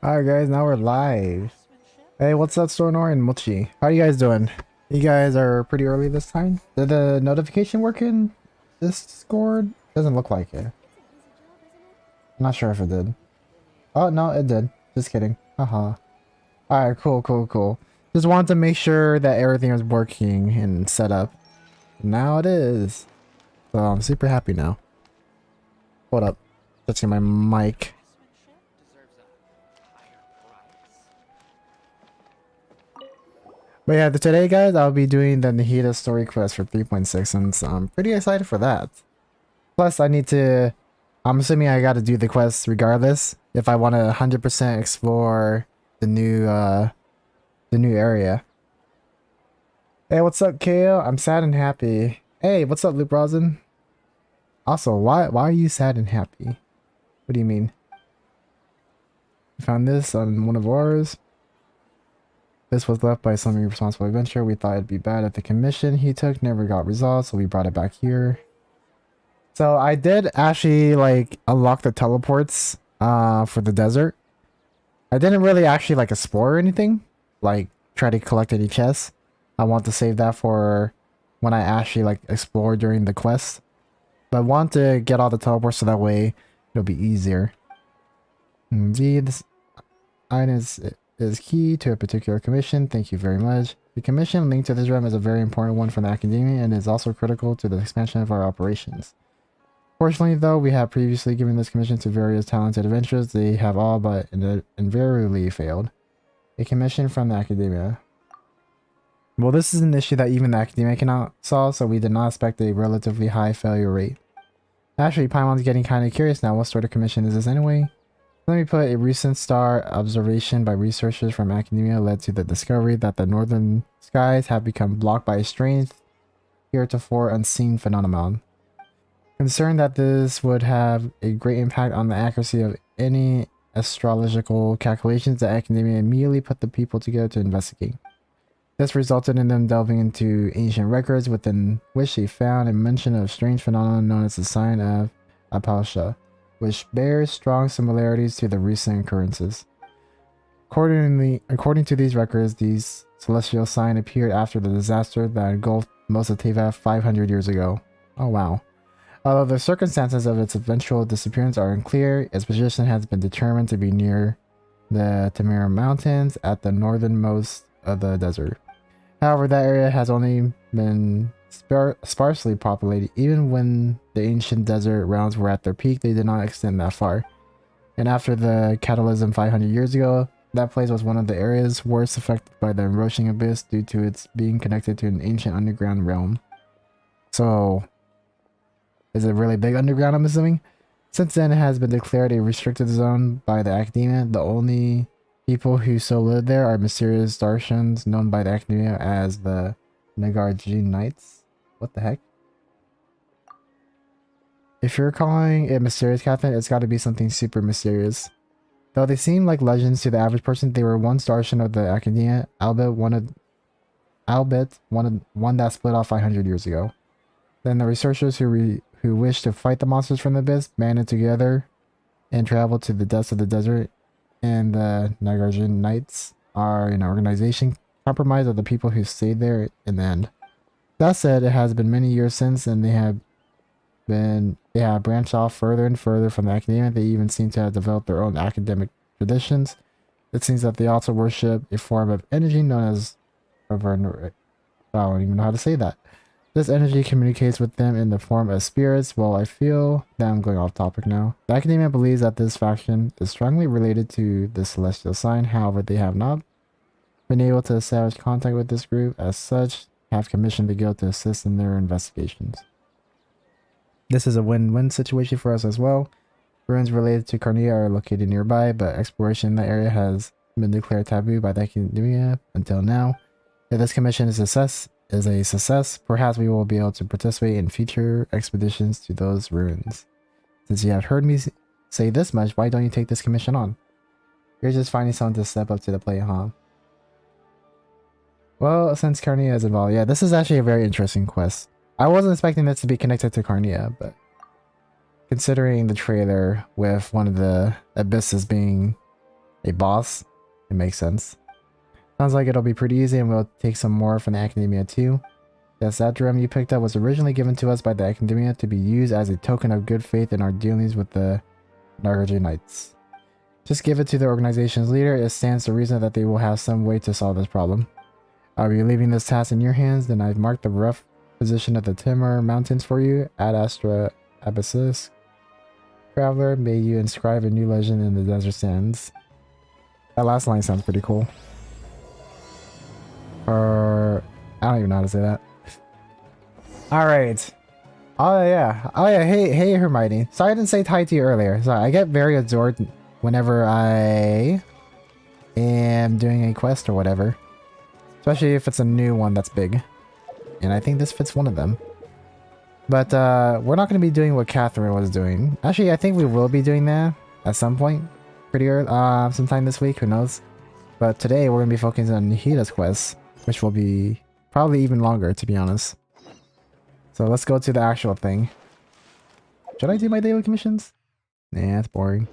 Alright guys, now we're live. Hey, what's up Stornor and Mochi? How you guys doing? You guys are pretty early this time? Did the notification work in Discord? Doesn't look like it. I'm not sure if it did. Oh no, it did. Just kidding. Haha. Alright, cool. Just wanted to make sure that everything was working and set up. Now it is. So I'm super happy now. Hold up. Touching my mic. But yeah, today guys, I'll be doing the Nahida story quest for 3.6 and so I'm pretty excited for that. Plus, I'm assuming I gotta do the quest regardless if I want to 100% explore the new area. Hey, what's up, KO? I'm sad and happy. Hey, what's up, Luke Rosin? Also, why are you sad and happy? What do you mean? You found this on one of ours? This was left by some irresponsible adventurer. We thought it'd be bad if the commission he took never got resolved, so we brought it back here. So I did actually like unlock the teleports for the desert. I didn't really actually like explore or anything, like try to collect any chests. I want to save that for when I actually like explore during the quest. But I want to get all the teleports so that way it'll be easier. Indeed, this item is key to a particular commission. Thank you very much. The commission linked to this realm is a very important one for the academia and is also critical to the expansion of our operations. Fortunately, though, we have previously given this commission to various talented adventurers. They have all but invariably failed. A commission from the academia. Well, this is an issue that even the academia cannot solve, so we did not expect a relatively high failure rate. Actually, Paimon's getting kind of curious now. What sort of commission is this anyway? Let me put a recent star observation by researchers from academia led to the discovery that the northern skies have become blocked by a strange, heretofore unseen phenomenon. Concerned that this would have a great impact on the accuracy of any astrological calculations, the academia immediately put the people together to investigate. This resulted in them delving into ancient records within which they found a mention of a strange phenomenon known as the sign of Apalsha, which bears strong similarities to the recent occurrences. According to these records, these celestial sign appeared after the disaster that engulfed most of Teva 500 years ago. Oh wow. Although the circumstances of its eventual disappearance are unclear, its position has been determined to be near the Tamara Mountains at the northernmost of the desert. However, that area has only been sparsely populated. Even when the ancient desert realms were at their peak, they did not extend that far. And after the cataclysm 500 years ago, that place was one of the areas worst affected by the erosion abyss due to its being connected to an ancient underground realm. So, is it really big underground, I'm assuming? Since then, it has been declared a restricted zone by the academia. The only people who still live there are mysterious Darshans known by the academia as the Nagarjin Knights. What the heck? If you're calling it mysterious, Captain, it's got to be something super mysterious. Though they seem like legends to the average person, they were once Darshan of the academia, albeit one that split off 500 years ago. Then the researchers who wished to fight the monsters from the abyss banded together and traveled to the depths of the desert, and the Nagarjin Knights are an organization compromised of the people who stayed there in the end. That said, it has been many years since, and they have branched off further and further from the academia. They even seem to have developed their own academic traditions. It seems that they also worship a form of energy known as I don't even know how to say that. This energy communicates with them in the form of spirits. Well, I feel that I'm going off topic now. The academia believes that this faction is strongly related to the celestial sign. However, they have not been able to establish contact with this group. As such, have commissioned the guild to assist in their investigations. This is a win-win situation for us as well. Ruins related to Carnia are located nearby, but exploration in that area has been declared taboo by the academia until now. If this commission is a success, perhaps we will be able to participate in future expeditions to those ruins. Since you have heard me say this much, why don't you take this commission on? You're just finding someone to step up to the plate, huh? Well, since Carnia is involved, yeah, this is actually a very interesting quest. I wasn't expecting this to be connected to Carnia, but considering the trailer with one of the abysses being a boss. It makes sense. Sounds like it'll be pretty easy and we'll take some more from the Academia too. Yes, that drum you picked up was originally given to us by the Academia to be used as a token of good faith in our dealings with the Nargaje Knights. Just give it to the organization's leader. It stands to reason that they will have some way to solve this problem. I'll be leaving this task in your hands, then I've marked the rough position of the Timor Mountains for you. Ad Astra Abyssus. Traveler, may you inscribe a new legend in the desert sands. That last line sounds pretty cool. Or I don't even know how to say that. Alright. Oh yeah. Oh yeah, hey Hermione. Sorry I didn't say hi to you earlier. Sorry, I get very absorbed whenever I am doing a quest or whatever. Especially if it's a new one that's big. And I think this fits one of them. But we're not going to be doing what Catherine was doing. Actually, I think we will be doing that at some point. Pretty early, sometime this week, who knows. But today we're going to be focusing on Nahida's quest, which will be probably even longer, to be honest. So let's go to the actual thing. Should I do my daily commissions? Nah, it's boring.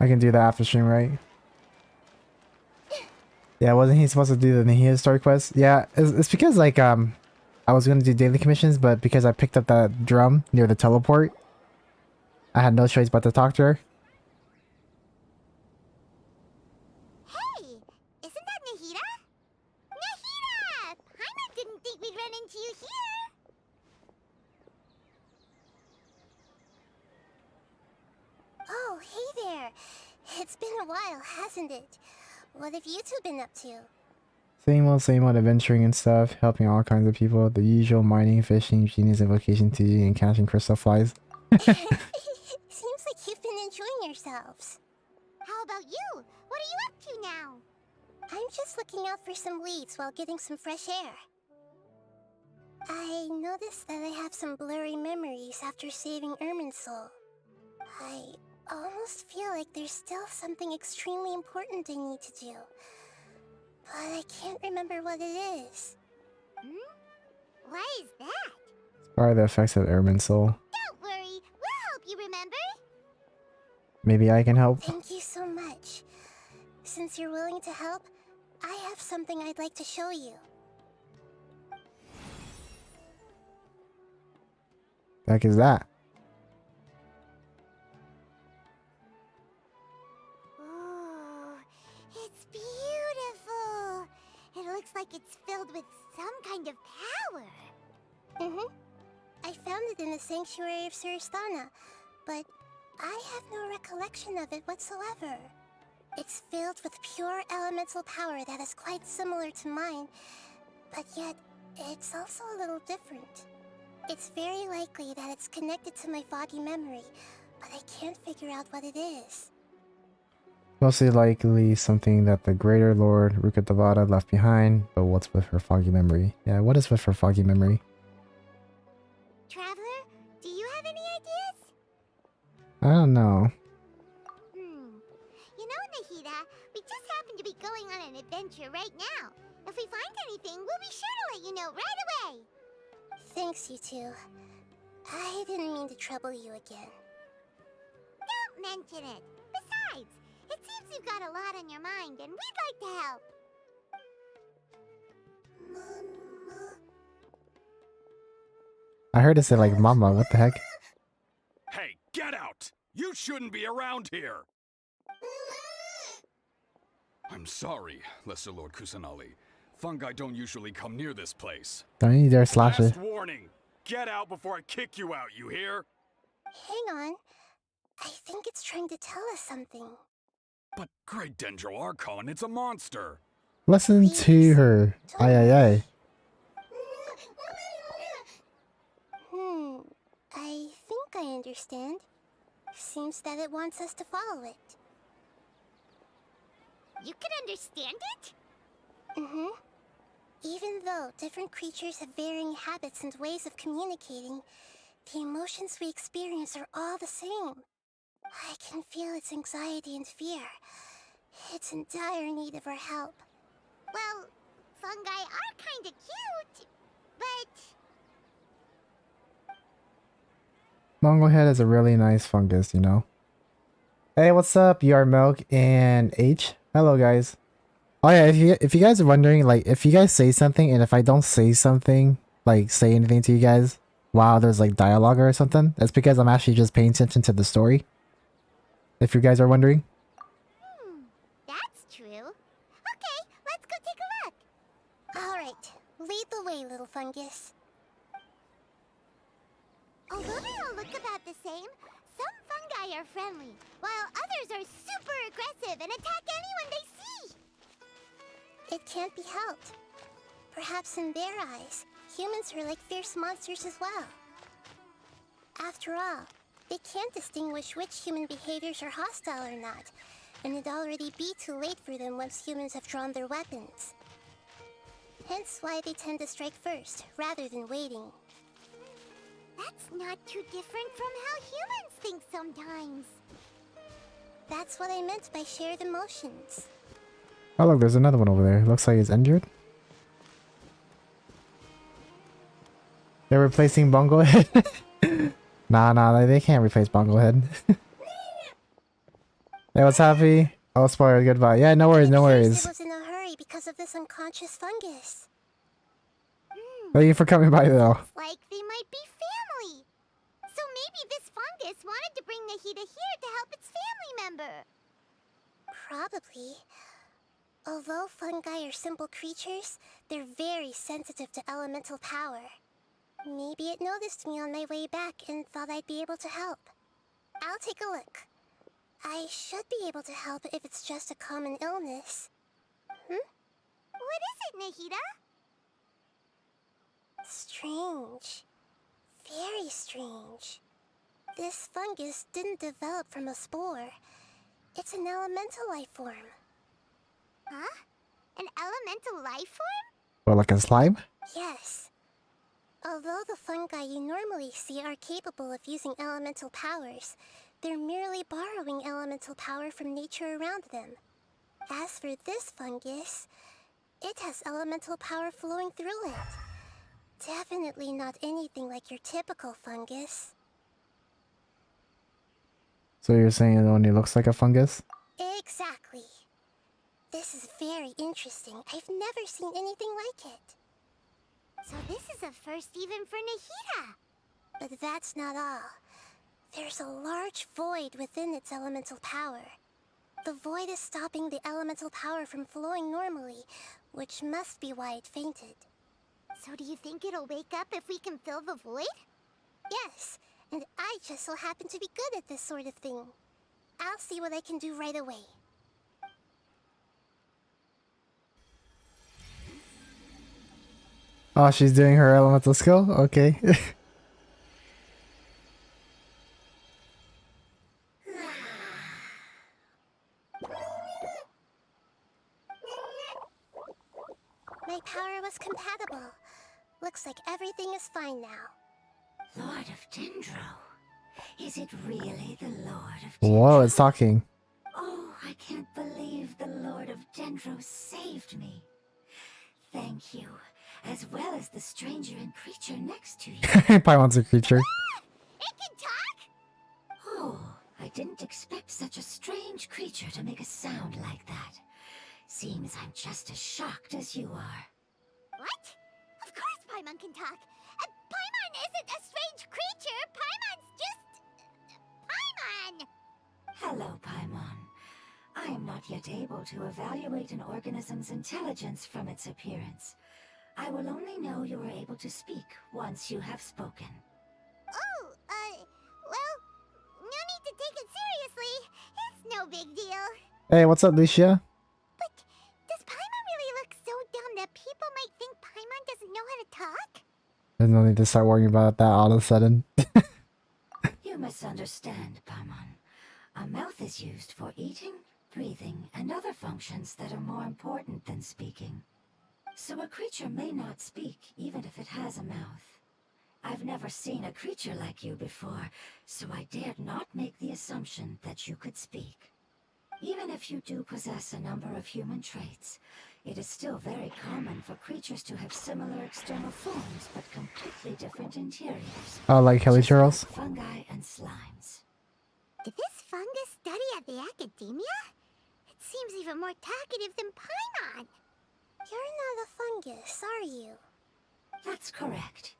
I can do that after stream, right? Yeah, wasn't he supposed to do the Nahida story quest? Yeah, it's because like I was gonna do daily commissions, but because I picked up that drum near the teleport, I had no choice but to talk to her. Hey, isn't that Nahida? Nahida! Paimon didn't think we'd run into you here. Oh, hey there. It's been a while, hasn't it? What have you two been up to? Same old adventuring and stuff, helping all kinds of people. The usual mining, fishing, genius invocation tea, and catching crystal flies. Seems like you've been enjoying yourselves. How about you? What are you up to now? I'm just looking out for some leads while getting some fresh air. I noticed that I have some blurry memories after saving Irminsul. I almost feel like there's still something extremely important I need to do. But I can't remember what it is. Why is that? Probably the effects of Irminsul. Don't worry, we'll help you remember. Maybe I can help. Thank you so much. Since you're willing to help, I have something I'd like to show you. The heck is that? Ooh, it's beautiful. It looks like it's filled with some kind of power. I found it in the sanctuary of Suristana, but I have no recollection of it whatsoever. It's filled with pure elemental power that is quite similar to mine, but yet it's also a little different. It's very likely that it's connected to my foggy memory, but I can't figure out what it is. Mostly likely something that the Greater Lord Rukkhadevata left behind, but what's with her foggy memory? Yeah, what is with her foggy memory? Traveler, do you have any ideas? I don't know. You know, Nahida, we just happen to be going on an adventure right now. If we find anything, we'll be sure to let you know right away. Thanks, you two. I didn't mean to trouble you again. Don't mention it. Besides, it seems you've got a lot on your mind, and we'd like to help. I heard it say like mama, what the heck? Hey, get out! You shouldn't be around here! I'm sorry, Lesser Lord Kusanali. Fungi don't usually come near this place. Don't you dare slash it. Last warning! Get out before I kick you out, you hear? Hang on. I think it's trying to tell us something. But Great Dendro Archon, it's a monster! Listen to her. Aye aye aye. I think I understand. Seems that it wants us to follow it. You can understand it? Even though different creatures have varying habits and ways of communicating, the emotions we experience are all the same. I can feel its anxiety and fear. It's in dire need of our help. Well, fungi are kinda cute, but... Monglehead is a really nice fungus, you know? Hey, what's up? You are Milk and H. Hello, guys. Oh yeah, if you guys are wondering, like, if you guys say something and if I don't say something, like, say anything to you guys while there's like dialogue or something, that's because I'm actually just paying attention to the story. If you guys are wondering. That's true. Okay, let's go take a look. Alright, lead the way, little fungus. Although they all look about the same, some fungi are friendly, while others are super aggressive and attack anyone they see. It can't be helped. Perhaps in their eyes, humans are like fierce monsters as well. After all, they can't distinguish which human behaviors are hostile or not, and it'd already be too late for them once humans have drawn their weapons. Hence why they tend to strike first, rather than waiting. That's not too different from how humans think sometimes. That's what I meant by shared emotions. Oh look, there's another one over there. Looks like it's injured. They're replacing Bongo Head. Nah, they can't replace Bongo Head. Hey, what's happy? Oh, spoiler, goodbye. Yeah, no worries, no worries. It was in a hurry because of this unconscious fungus. Thank you for coming by, though. Looks like they might be family. So maybe this fungus wanted to bring Nahida here to help its family member. Probably. Although fungi are simple creatures, they're very sensitive to elemental power. Maybe it noticed me on my way back and thought I'd be able to help. I'll take a look. I should be able to help if it's just a common illness. What is it, Nahida? Strange. Very strange. This fungus didn't develop from a spore. It's an elemental life form. Huh? An elemental life form? What, like a slime? Yes. Although the fungi you normally see are capable of using elemental powers, they're merely borrowing elemental power from nature around them. As for this fungus, it has elemental power flowing through it. Definitely not anything like your typical fungus. So you're saying it only looks like a fungus? Exactly. This is very interesting. I've never seen anything like it. So this is a first even for Nahida. But that's not all. There's a large void within its elemental power. The void is stopping the elemental power from flowing normally, which must be why it fainted. So do you think it'll wake up if we can fill the void? Yes, and I just so happen to be good at this sort of thing. I'll see what I can do right away. Oh, she's doing her elemental skill? Okay. My power was compatible. Looks like everything is fine now. Lord of Dendro. Is it really the Lord of Dendro? Whoa, it's talking. Oh, I can't believe the Lord of Dendro saved me. Thank you, as well as the stranger and creature next to you. Paimon's a creature. It can talk? Oh, I didn't expect such a strange creature to make a sound like that. Seems I'm just as shocked as you are. What? Of course Paimon can talk. Paimon isn't a strange creature. Paimon's just... Paimon! Hello, Paimon. I am not yet able to evaluate an organism's intelligence from its appearance. I will only know you are able to speak once you have spoken. Oh, well, no need to take it seriously. It's no big deal. Hey, what's up, Lucia? But does Paimon really look so dumb that people might think Paimon doesn't know how to talk? There's no need to start worrying about that all of a sudden. You misunderstand, Paimon. A mouth is used for eating, breathing, and other functions that are more important than speaking. So a creature may not speak, even if it has a mouth. I've never seen a creature like you before, so I dared not make the assumption that you could speak. Even if you do possess a number of human traits, it is still very common for creatures to have similar external forms, but completely different interiors. Oh, like Kelly Just like Charles? fungi and slimes. This fungus study at the academia? It seems even more talkative than Paimon. You're not a fungus, are you? That's correct.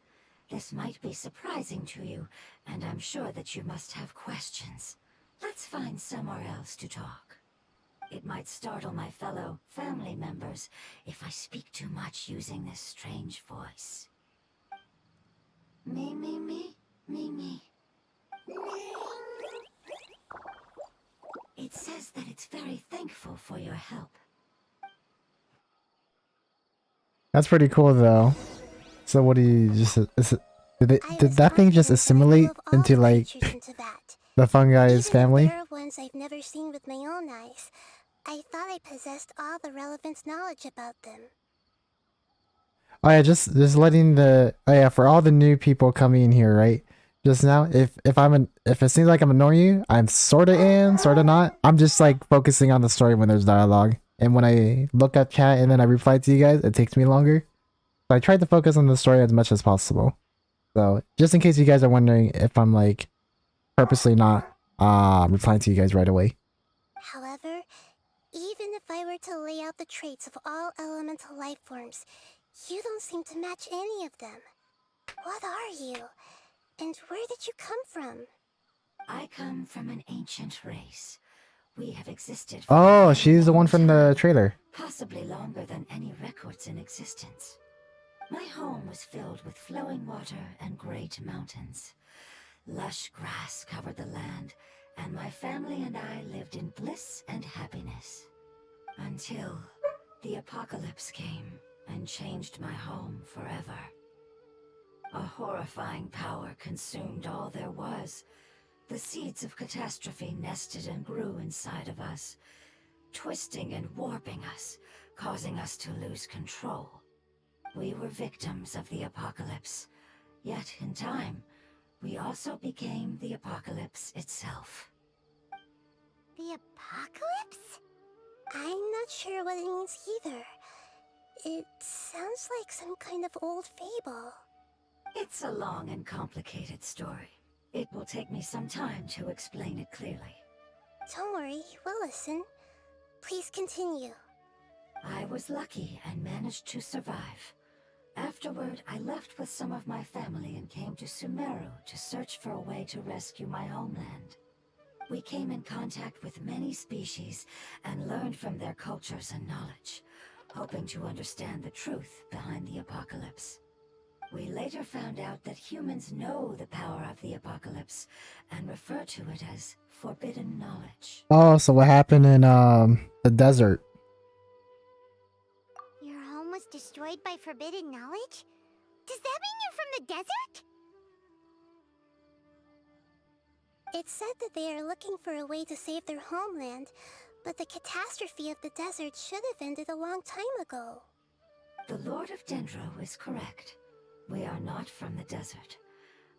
This might be surprising to you, and I'm sure that you must have questions. Let's find somewhere else to talk. It might startle my fellow family members if I speak too much using this strange voice. Me, me, me, me, me. It says that it's very thankful for your help. That's pretty cool though. So what do you just did that thing just assimilate into like the fungi's family? Even if there are ones I've never seen with my own eyes, I thought I possessed all the relevant knowledge about them. Oh yeah, just letting the for all the new people coming in here, right? Just now, if it seems like I'm annoying you, I'm sorta in, sorta not. I'm just like focusing on the story when there's dialogue. And when I look at chat and then I reply to you guys, it takes me longer. So I tried to focus on the story as much as possible. So just in case you guys are wondering if I'm like purposely not replying to you guys right away. However, even if I were to lay out the traits of all elemental life forms, you don't seem to match any of them. What are you? And where did you come from? I come from an ancient race. We have existed for Oh, a very she's the long one from the time, trailer. possibly longer than any records in existence. My home was filled with flowing water and great mountains. Lush grass covered the land, and my family and I lived in bliss and happiness. Until the apocalypse came and changed my home forever. A horrifying power consumed all there was. The seeds of catastrophe nested and grew inside of us, twisting and warping us, causing us to lose control. We were victims of the apocalypse, yet in time, we also became the apocalypse itself. The apocalypse? I'm not sure what it means either. It sounds like some kind of old fable. It's a long and complicated story. It will take me some time to explain it clearly. Don't worry, we'll listen. Please continue. I was lucky and managed to survive. Afterward, I left with some of my family and came to Sumeru to search for a way to rescue my homeland. We came in contact with many species and learned from their cultures and knowledge, hoping to understand the truth behind the apocalypse. We later found out that humans know the power of the apocalypse and refer to it as forbidden knowledge. Oh, so what happened in the desert? Your home was destroyed by forbidden knowledge? Does that mean you're from the desert? It's said that they are looking for a way to save their homeland, but the catastrophe of the desert should have ended a long time ago. The Lord of Dendro is correct. We are not from the desert.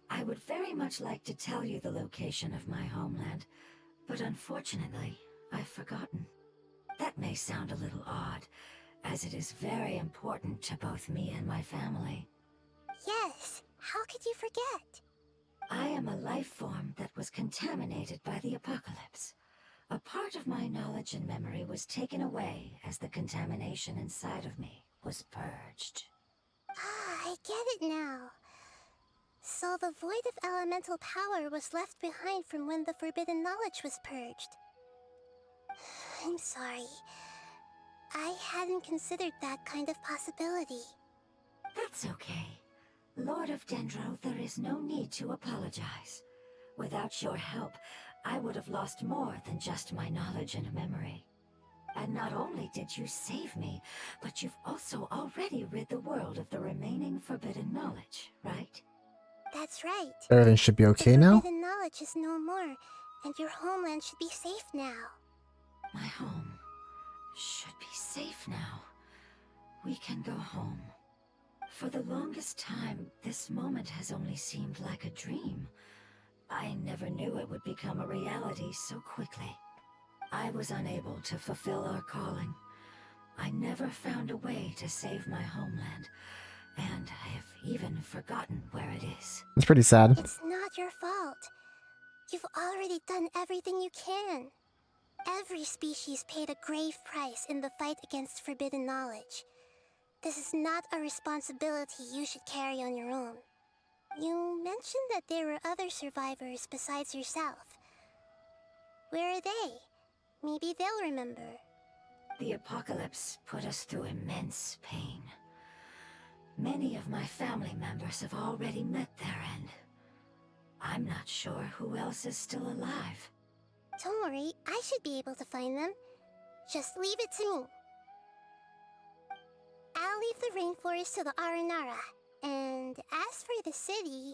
I would very much like to tell you the location of my homeland, but unfortunately, I've forgotten. That may sound a little odd, as it is very important to both me and my family. Yes, how could you forget? I am a life form that was contaminated by the apocalypse. A part of my knowledge and memory was taken away as the contamination inside of me was purged. Ah, I get it now. So the void of elemental power was left behind from when the forbidden knowledge was purged. I'm sorry. I hadn't considered that kind of possibility. That's okay. Lord of Dendro, there is no need to apologize. Without your help, I would have lost more than just my knowledge and memory. And not only did you save me, but you've also already rid the world of the remaining forbidden knowledge, right? That's right. Everything should be okay The now? forbidden knowledge is no more, and your homeland should be safe now. My home should be safe now. We can go home. For the longest time, this moment has only seemed like a dream. I never knew it would become a reality so quickly. I was unable to fulfill our calling. I never found a way to save my homeland, and I have even forgotten where it is. It's pretty sad. It's not your fault. You've already done everything you can. Every species paid a grave price in the fight against forbidden knowledge. This is not a responsibility you should carry on your own. You mentioned that there were other survivors besides yourself. Where are they? Maybe they'll remember. The apocalypse put us through immense pain. Many of my family members have already met their end. I'm not sure who else is still alive. Don't worry, I should be able to find them. Just leave it to me. I'll leave the rainforest to the Aranara. And as for the city,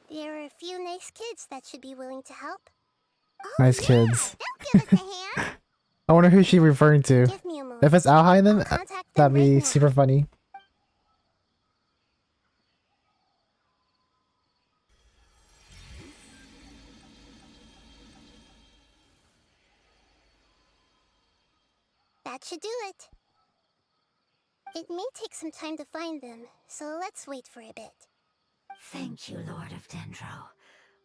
there are a few nice kids that should be willing to help. Oh, Nice yeah, kids. they'll give us a hand. I wonder who she's referring to. Give me a moment. If it's Alhai, then I'll contact them that'd be right now. super funny. That should do it. It may take some time to find them, so let's wait for a bit. Thank you, Lord of Dendro.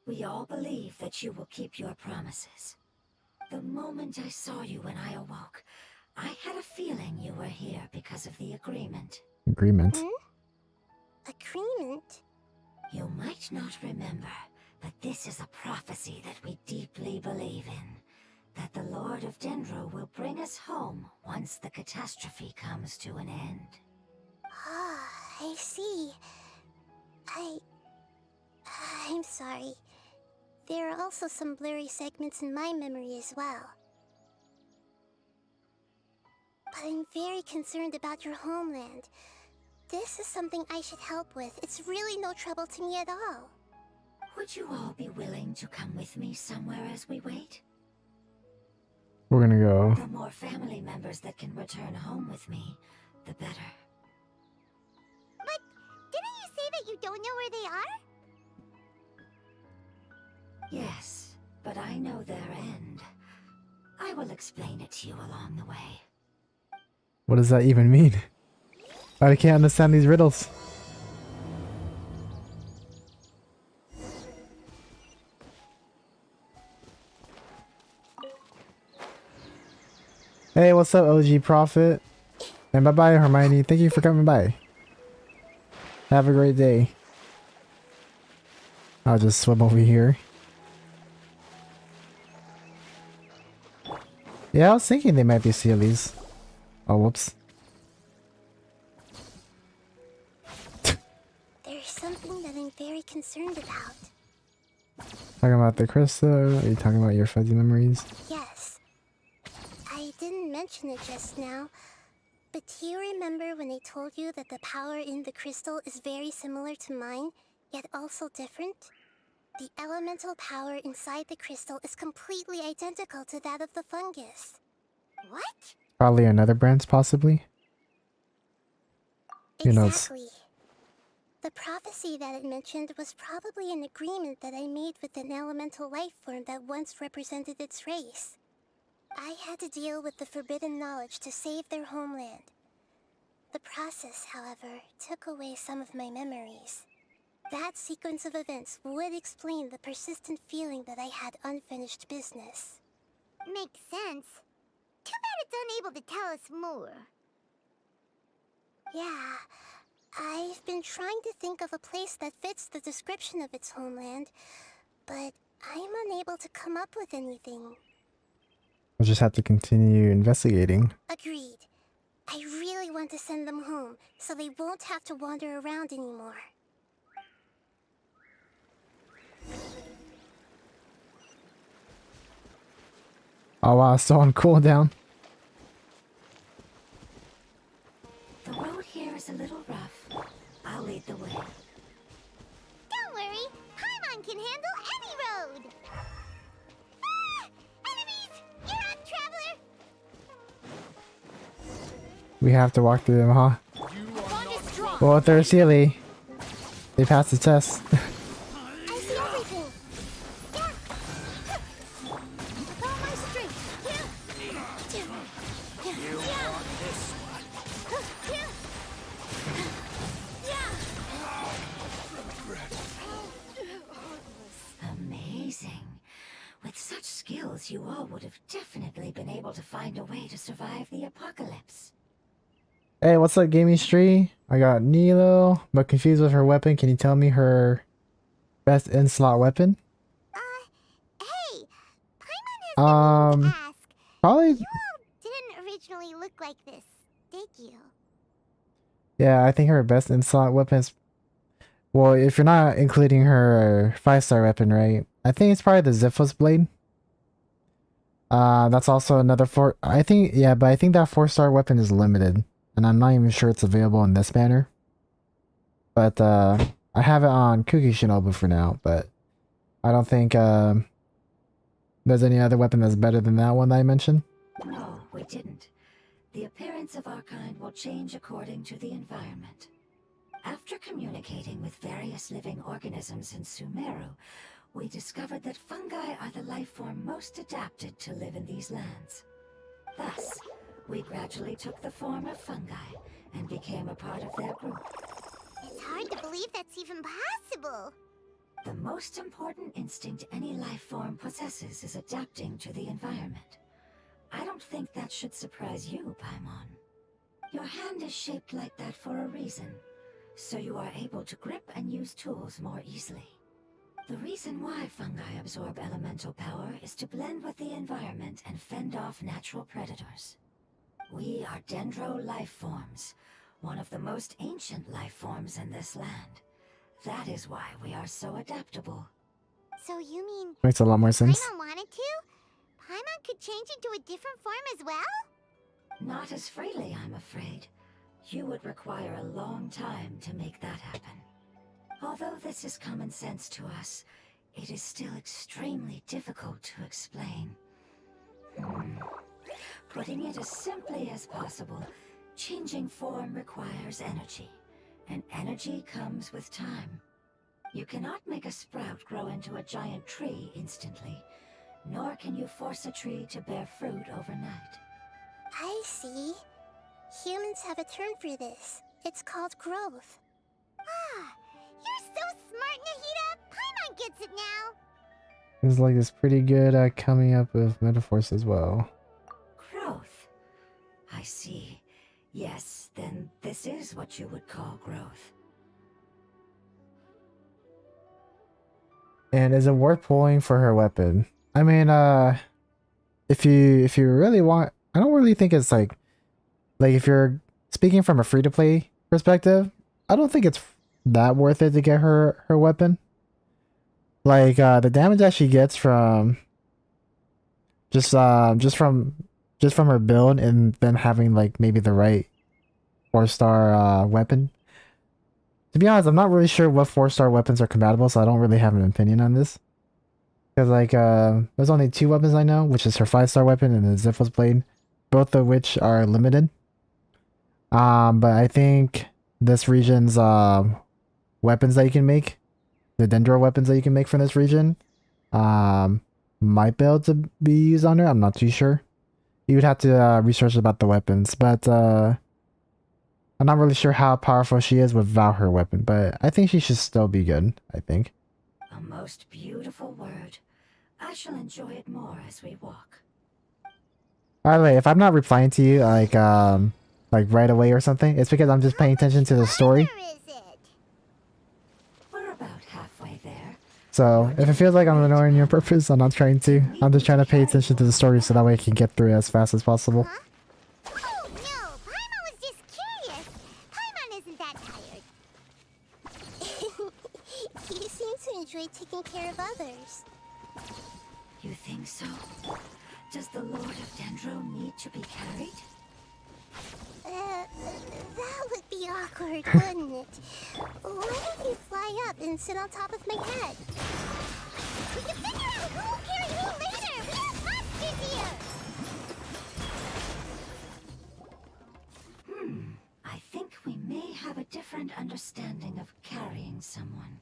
We all believe that you will keep your promises. The moment I saw you when I awoke, I had a feeling you were here because of the agreement. Agreement. Agreement? You might not remember, but this is a prophecy that we deeply believe in. That the Lord of Dendro will bring us home once the catastrophe comes to an end. Ah, I see. I'm sorry. There are also some blurry segments in my memory as well. But I'm very concerned about your homeland. This is something I should help with. It's really no trouble to me at all. Would you all be willing to come with me somewhere as we wait? We're gonna go. The more family members that can return home with me, the better. But didn't you say that you don't know where they are? Yes, but I know their end. I will explain it to you along the way. What does that even mean? I can't understand these riddles. Hey, what's up, OG Prophet? And bye-bye, Hermione. Thank you for coming by. Have a great day. I'll just swim over here. Yeah, I was thinking they might be Sealies. Oh, whoops. There's something that I'm very concerned about. Talking about the crystal? Are you talking about your fuzzy memories? Yes. I didn't mention it just now, but do you remember when I told you that the power in the crystal is very similar to mine, yet also different? The elemental power inside the crystal is completely identical to that of the fungus. What? Probably another branch, possibly. Who knows? Exactly. The prophecy that it mentioned was probably an agreement that I made with an elemental life form that once represented its race. I had to deal with the forbidden knowledge to save their homeland. The process, however, took away some of my memories. That sequence of events would explain the persistent feeling that I had unfinished business. Makes sense. Too bad it's unable to tell us more. Yeah, I've been trying to think of a place that fits the description of its homeland, but I'm unable to come up with anything. We'll just have to continue investigating. Agreed. I really want to send them home, so they won't have to wander around anymore. Oh wow, still on cooldown. The road here is a little rough. I'll lead the way. Don't worry, Paimon can handle any road. Ah! Enemies! You're up, traveler! We have to walk through them, huh? Well, if they're a Sealy, they passed the test. I see everything! Yeah! With all my strength! Amazing. skills, you all would have definitely been able to find a way to survive the apocalypse. Hey, what's up, Gaming Street? I got Nilo, but confused with her weapon. Can you tell me her best in-slot weapon? Hey, Paimon has been meaning to ask. Probably. You all didn't originally look like this, did you? Yeah, I think her best in-slot weapon is. Well, if you're not including her 5-star weapon, right? I think it's probably the Zipfos blade. That's also another 4. I think, yeah, but I think that 4-star weapon is limited, and I'm not even sure it's available in this banner. But I have it on Cookie Shinobu for now, but I don't think there's any other weapon that's better than that one that I mentioned. No, we didn't. The appearance of our kind will change according to the environment. After communicating with various living organisms in Sumeru, we discovered that fungi are the life form most adapted to live in these lands. Thus, we gradually took the form of fungi and became a part of their group. It's hard to believe that's even possible. The most important instinct any life form possesses is adapting to the environment. I don't think that should surprise you, Paimon. Your hand is shaped like that for a reason, so you are able to grip and use tools more easily. The reason why fungi absorb elemental power is to blend with the environment and fend off natural predators. We are dendro life forms, one of the most ancient life forms in this land. That is why we are so adaptable. So you mean Makes a lot more sense. Paimon wanted to? Paimon could change into a different form as well? Not as freely, I'm afraid. You would require a long time to make that happen. Although this is common sense to us, it is still extremely difficult to explain. Putting it as simply as possible, changing form requires energy, and energy comes with time. You cannot make a sprout grow into a giant tree instantly, nor can you force a tree to bear fruit overnight. I see. Humans have a term for this. It's called growth. Ah, you're so smart, Nahida! Paimon gets it now! This like is pretty good at coming up with metaphors as well. Growth. I see. Yes, then this is what you would call growth. And is it worth pulling for her weapon? I mean, if you really want, I don't really think it's like if you're speaking from a free-to-play perspective, I don't think it's that worth it to get her weapon. Like the damage that she gets from just from her build and then having like maybe the right 4-star weapon. To be honest, I'm not really sure what 4-star weapons are compatible, so I don't really have an opinion on this. Because like there's only 2 weapons I know, which is her 5-star weapon and the Zipfos blade, both of which are limited. But I think this region's weapons that you can make, the dendro weapons that you can make from this region, might be able to be used on her. I'm not too sure. You would have to research about the weapons, but I'm not really sure how powerful she is without her weapon, but I think she should still be good, I think. A most beautiful word. I shall enjoy it more as we walk. By the way, if I'm not replying to you like right away or something, it's because I'm just paying attention to the story. Where is it? We're about halfway there. So if it feels like I'm ignoring your purpose, I'm not trying to. I'm just trying to pay attention to the story so that way I can get through it as fast as possible. Huh? Oh, no! Paimon was just curious! Paimon isn't that tired. You seem to enjoy taking care of others. You think so? Does the Lord of Dendro need to be carried? That would be awkward, wouldn't it? Why don't you fly up and sit on top of my head? We can figure out who will carry who later! We have monsters here! I think we may have a different understanding of carrying someone.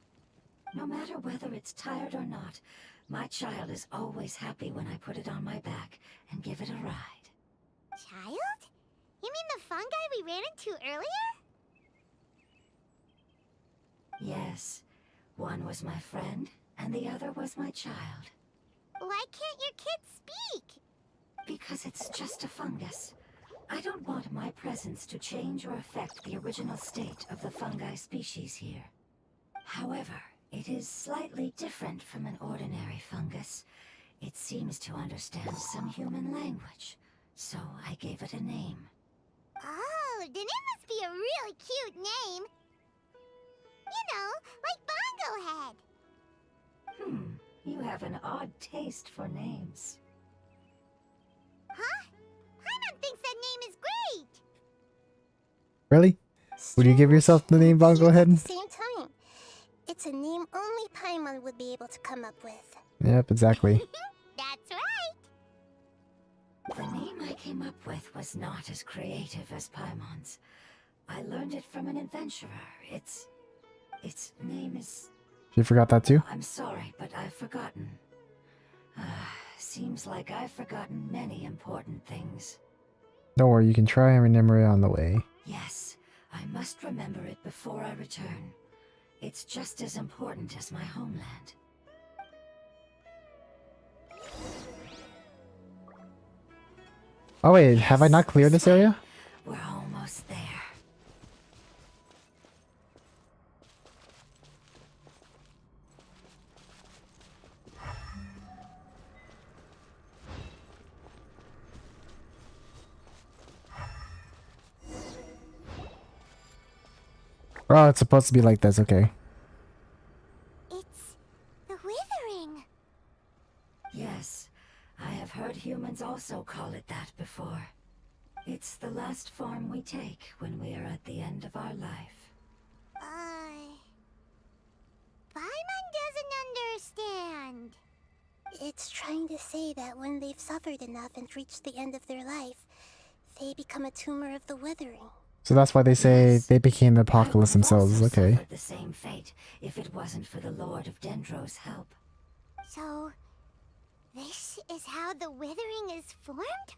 No matter whether it's tired or not, my child is always happy when I put it on my back and give it a ride. Child? You mean the fungi we ran into earlier? Yes, one was my friend and the other was my child. Why can't your kid speak? Because it's just a fungus. I don't want my presence to change or affect the original state of the fungi species here. However, it is slightly different from an ordinary fungus. It seems to understand some human language, so I gave it a name. Oh, then it must be a really cute name. You know, like Bongo Head. You have an odd taste for names. Huh? Paimon thinks that name is great. Really? Would you give yourself the name Bongo Cute Head? At the same time. It's a name only Paimon would be able to come up with. Yep, exactly. That's right. The name I came up with was not as creative as Paimon's. I learned it from an adventurer. Its name is... You forgot that too? I'm sorry, but I've forgotten. Seems like I've forgotten many important things. Don't worry, you can try and remember it on the way. Yes, I must remember it before I return. It's just as important as my homeland. Oh wait, have I not cleared this area? We're almost there. Oh, it's supposed to be like this, okay. It's the Withering. Yes, I have heard humans also call it that before. It's the last form we take when we are at the end of our life. Paimon doesn't understand. It's trying to say that when they've suffered enough and reached the end of their life, they become a tumor of the withering. So that's why they say Yes. they became the I would apocalypse have themselves, also okay. suffered the same fate if it wasn't for the Lord of Dendro's help. So, this is how the Withering is formed?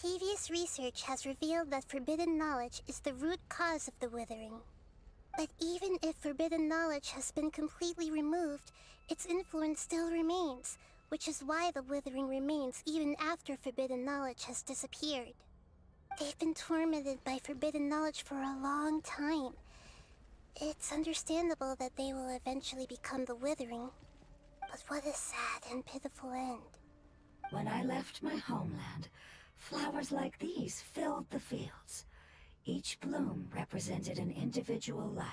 Previous research has revealed that forbidden knowledge is the root cause of the withering. But even if forbidden knowledge has been completely removed, its influence still remains, which is why the withering remains even after forbidden knowledge has disappeared. They've been tormented by forbidden knowledge for a long time. It's understandable that they will eventually become the withering. But what a sad and pitiful end. When I left my homeland, flowers like these filled the fields. Each bloom represented an individual life.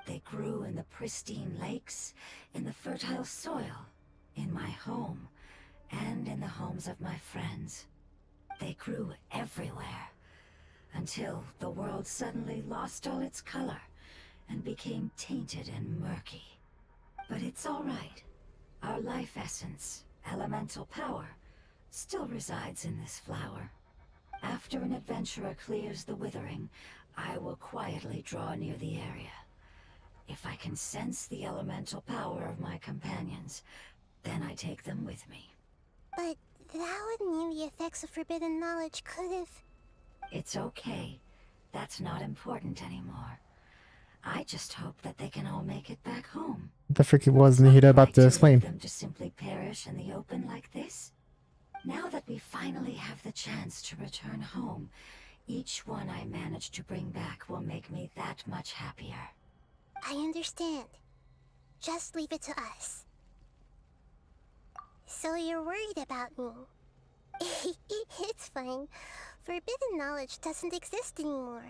They grew in the pristine lakes, in the fertile soil, in my home, and in the homes of my friends. They grew everywhere, until the world suddenly lost all its color and became tainted and murky. But it's all right. Our life essence, elemental power, still resides in this flower. After an adventurer clears the withering, I will quietly draw near the area. If I can sense the elemental power of my companions, then I take them with me. But that would mean the effects of forbidden knowledge could have... It's okay. That's not important anymore. I just hope that they can all make it back home. What the frick was Nahida about to Leave explain? them to simply perish in the open like this? Now that we finally have the chance to return home, each one I manage to bring back will make me that much happier. I understand. Just leave it to us. So you're worried about me? It's fine. Forbidden knowledge doesn't exist anymore.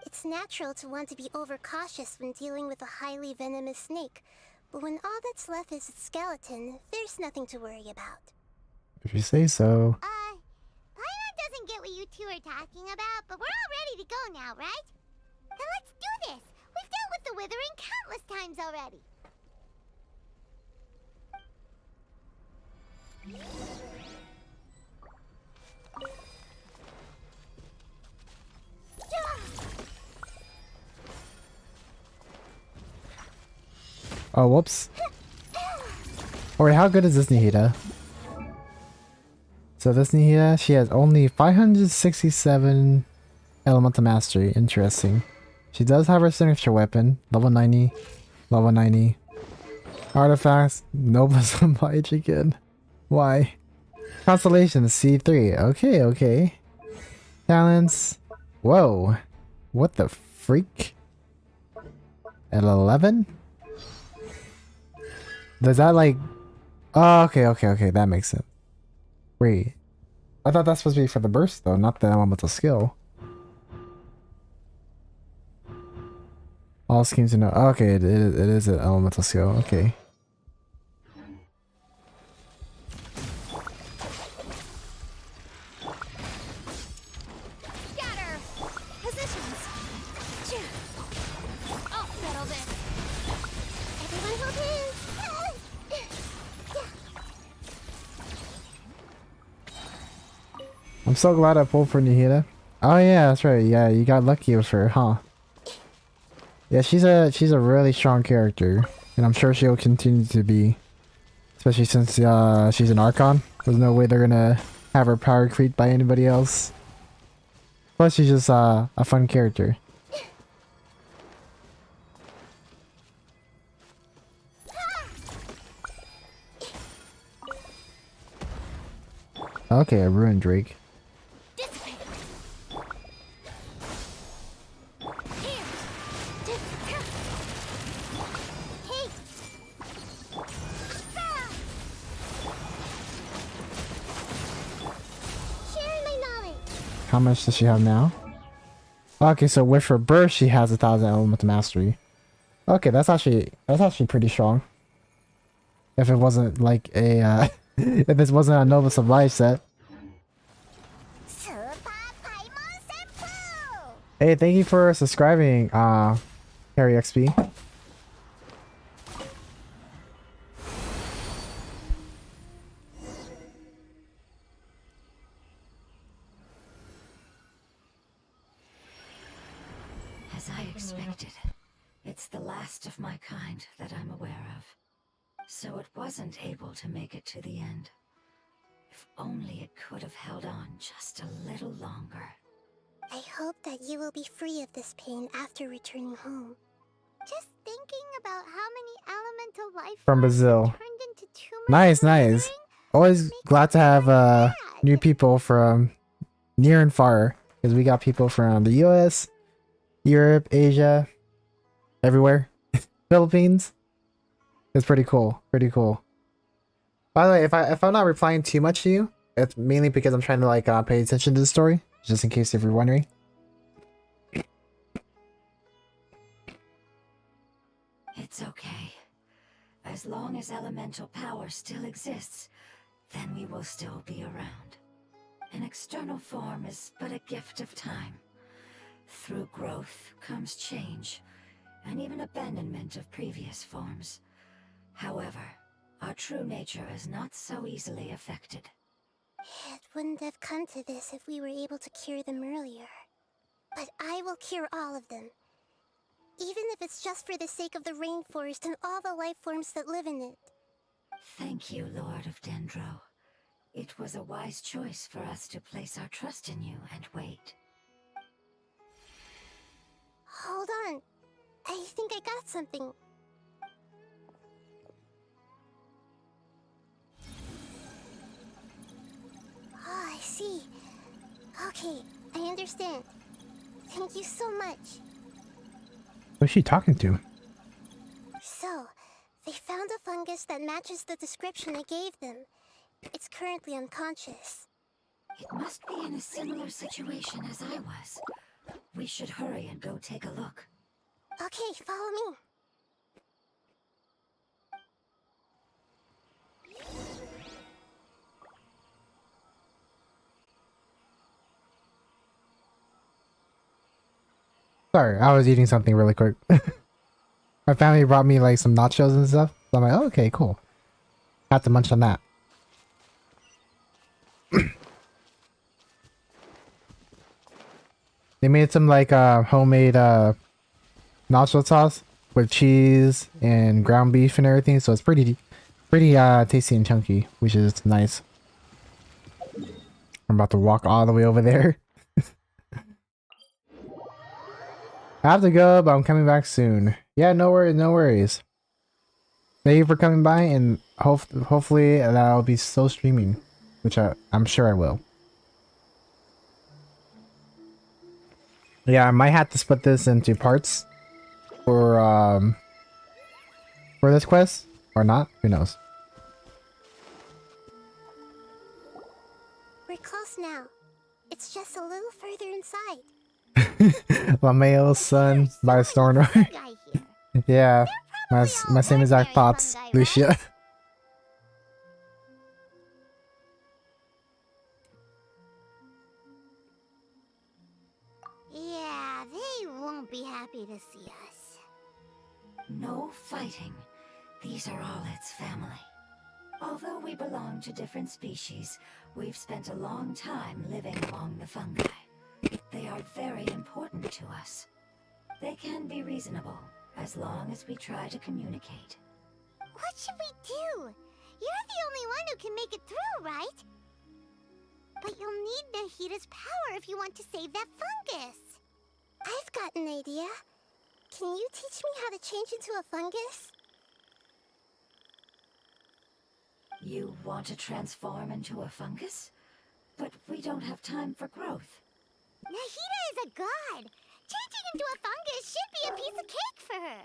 It's natural to want to be overcautious when dealing with a highly venomous snake, but when all that's left is its skeleton, there's nothing to worry about. If you say so. Paimon doesn't get what you two are talking about, but we're all ready to go now, right? Then let's do this! We've dealt with the Withering countless times already! Oh, whoops. Alright, how good is this Nahida? So this Nahida, she has only 567 elemental mastery. Interesting. She does have her signature weapon, level 90, level 90. Artifacts. Nobles oblige again. Why? Constellation C3. Okay, okay. Talents. Whoa. What the freak? At 11? Does that like... Oh, okay, okay, okay. That makes sense. Wait. I thought that's supposed to be for the burst though, not the elemental skill. All schemes to know. Okay, it is an elemental skill. Okay. Scatter! Positions! I'll settle this. Everyone hold hands! I'm so glad I pulled for Nahida. Oh yeah, that's right. Yeah, you got lucky with her, huh? Yeah, she's a really strong character, and I'm sure she'll continue to be, especially since she's an Archon. There's no way they're gonna have her power creeped by anybody else. Plus, she's just a fun character. Okay, a ruined Drake. Dissipate! Here! Hey! Sharing my knowledge! How much does she have now? Okay, so with her burst, she has 1,000 elemental mastery. Okay, that's actually pretty strong. If it wasn't like a if this wasn't a Nova Sublime set. Super Paimon Senpu! Hey, thank you for subscribing, Harry XP. As I expected, it's the last of my kind that I'm aware of. So it wasn't able to make it to the end. If only it could have held on just a little longer. I hope that you will be free of this pain after returning home. Just thinking about how many elemental life From forms Brazil. turned into tumors Nice, from nice. withering Always makes glad to me have sad. new people from near and far, because we got people from the US, Europe, Asia, everywhere. Philippines. It's pretty cool. Pretty cool. By the way, if I'm not replying too much to you, it's mainly because I'm trying to like pay attention to the story, just in case if you're wondering. It's okay. As long as elemental power still exists, then we will still be around. An external form is but a gift of time. Through growth comes change, and even abandonment of previous forms. However, our true nature is not so easily affected. It wouldn't have come to this if we were able to cure them earlier. But I will cure all of them. Even if it's just for the sake of the rainforest and all the life forms that live in it. Thank you, Lord of Dendro. It was a wise choice for us to place our trust in you and wait. Hold on. I think I got something. Oh, I see. Okay, I understand. Thank you so much. Who's she talking to? So, they found a fungus that matches the description I gave them. It's currently unconscious. It must be in a similar situation as I was. We should hurry and go take a look. Okay, follow me. Sorry, I was eating something really quick. My family brought me like some nachos and stuff. So I'm like, oh, okay, cool. Have to munch on that. They made some like homemade nacho sauce with cheese and ground beef and everything, so it's pretty tasty and chunky, which is nice. I'm about to walk all the way over there. I have to go, but I'm coming back soon. Yeah, no worries, no worries. Thank you for coming by, and hopefully that'll be still streaming, which I'm sure I will. Yeah, I might have to split this into parts for this quest or not. Who knows? We're close now. It's just a little further inside. Lameo's son by Storm. Fungi here. Yeah, my Probably all same exact ordinary thoughts, fungi, right? Lucia. Yeah, they won't be happy to see us. No fighting. These are all its family. Although we belong to different species, we've spent a long time living among the fungi. They are very important to us. They can be reasonable, as long as we try to communicate. What should we do? You're the only one who can make it through, right? But you'll need Nahida's power if you want to save that fungus. I've got an idea. Can you teach me how to change into a fungus? You want to transform into a fungus? But we don't have time for growth. Nahida is a god. Changing into a fungus should be a piece of cake for her.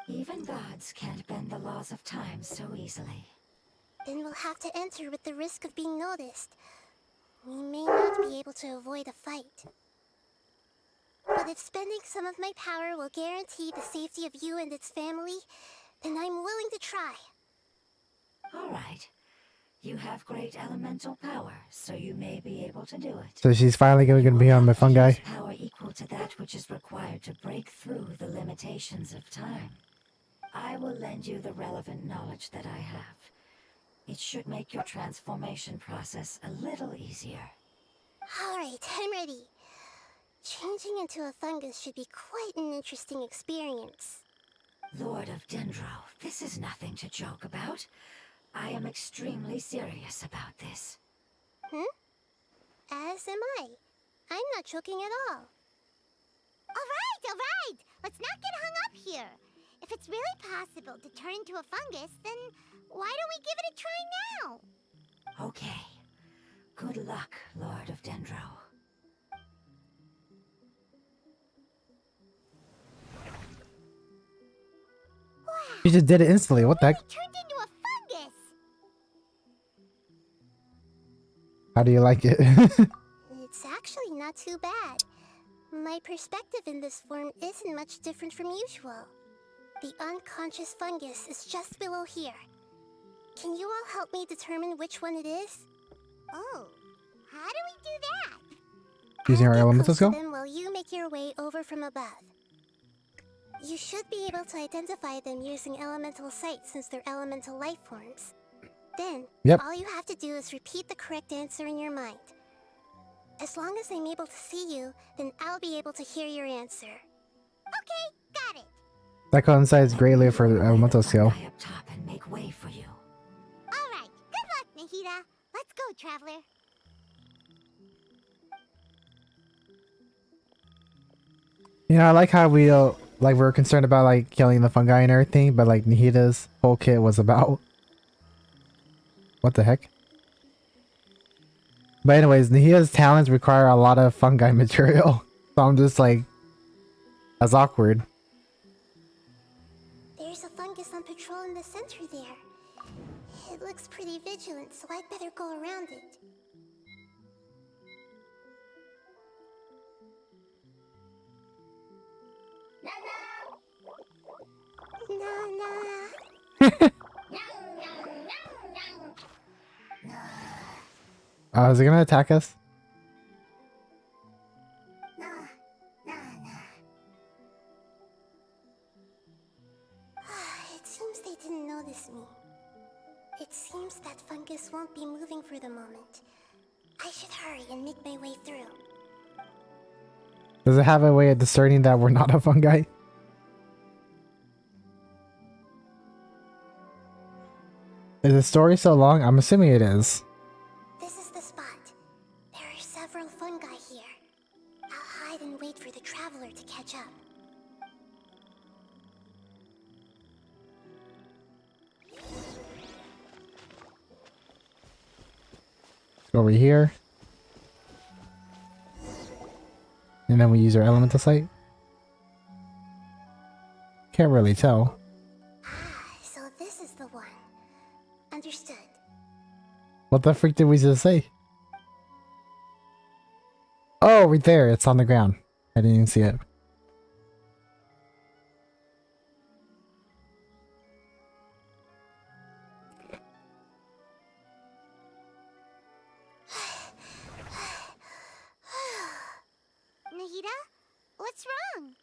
Even gods can't bend the laws of time so easily. Then we'll have to enter with the risk of being noticed. We may not be able to avoid a fight. But if spending some of my power will guarantee the safety of you and its family, then I'm willing to try. All right. You have great elemental power, so you may be able to do it. So she's finally going to be on the fungi. Use power equal to that which is required to break through the limitations of time. I will lend you the relevant knowledge that I have. It should make your transformation process a little easier. Alright, I'm ready. Changing into a fungus should be quite an interesting experience. Lord of Dendro, this is nothing to joke about. I am extremely serious about this. As am I. I'm not joking at all. Alright! Let's not get hung up here. If it's really possible to turn into a fungus, then why don't we give it a try now? Okay. Good luck, Lord of Dendro. She just did it instantly. What the heck? We turned into a fungus! How do you like it? It's actually not too bad. My perspective in this form isn't much different from usual. The unconscious fungus is just below here. Can you all help me determine which one it is? Oh, how do we do that? Using our I'll get elemental close to skill? them while you make your way over from above. You should be able to identify them using elemental sight since they're elemental life forms. Then, Yep. all you have to do is repeat the correct answer in your mind. As long as I'm able to see you, then I'll be able to hear your answer. Okay, got it. That coincides greatly for the elemental skill. Fungi up top and make way for you. Alright, good luck, Nahida. Let's go, Traveler. You know, I like how we we're concerned about like killing the fungi and everything, but like Nahida's whole kit was about what the heck. But anyways, Nahida's talents require a lot of fungi material, so I'm just like, that's awkward. There's a fungus on patrol in the center there. It looks pretty vigilant, so I'd better go around it. Nana! Is it gonna attack us? It seems they didn't notice me. It seems that fungus won't be moving for the moment. I should hurry and make my way through. Does it have a way of discerning that we're not a fungi? Is the story so long? I'm assuming it is. This is the spot. There are several fungi here. I'll hide and wait for the traveler to catch up. Over here. And then we use our elemental sight. Can't really tell. Ah, so this is the one. Understood. What the freak did we just say? Oh, right there. It's on the ground. I didn't even see it. Nahida? What's wrong?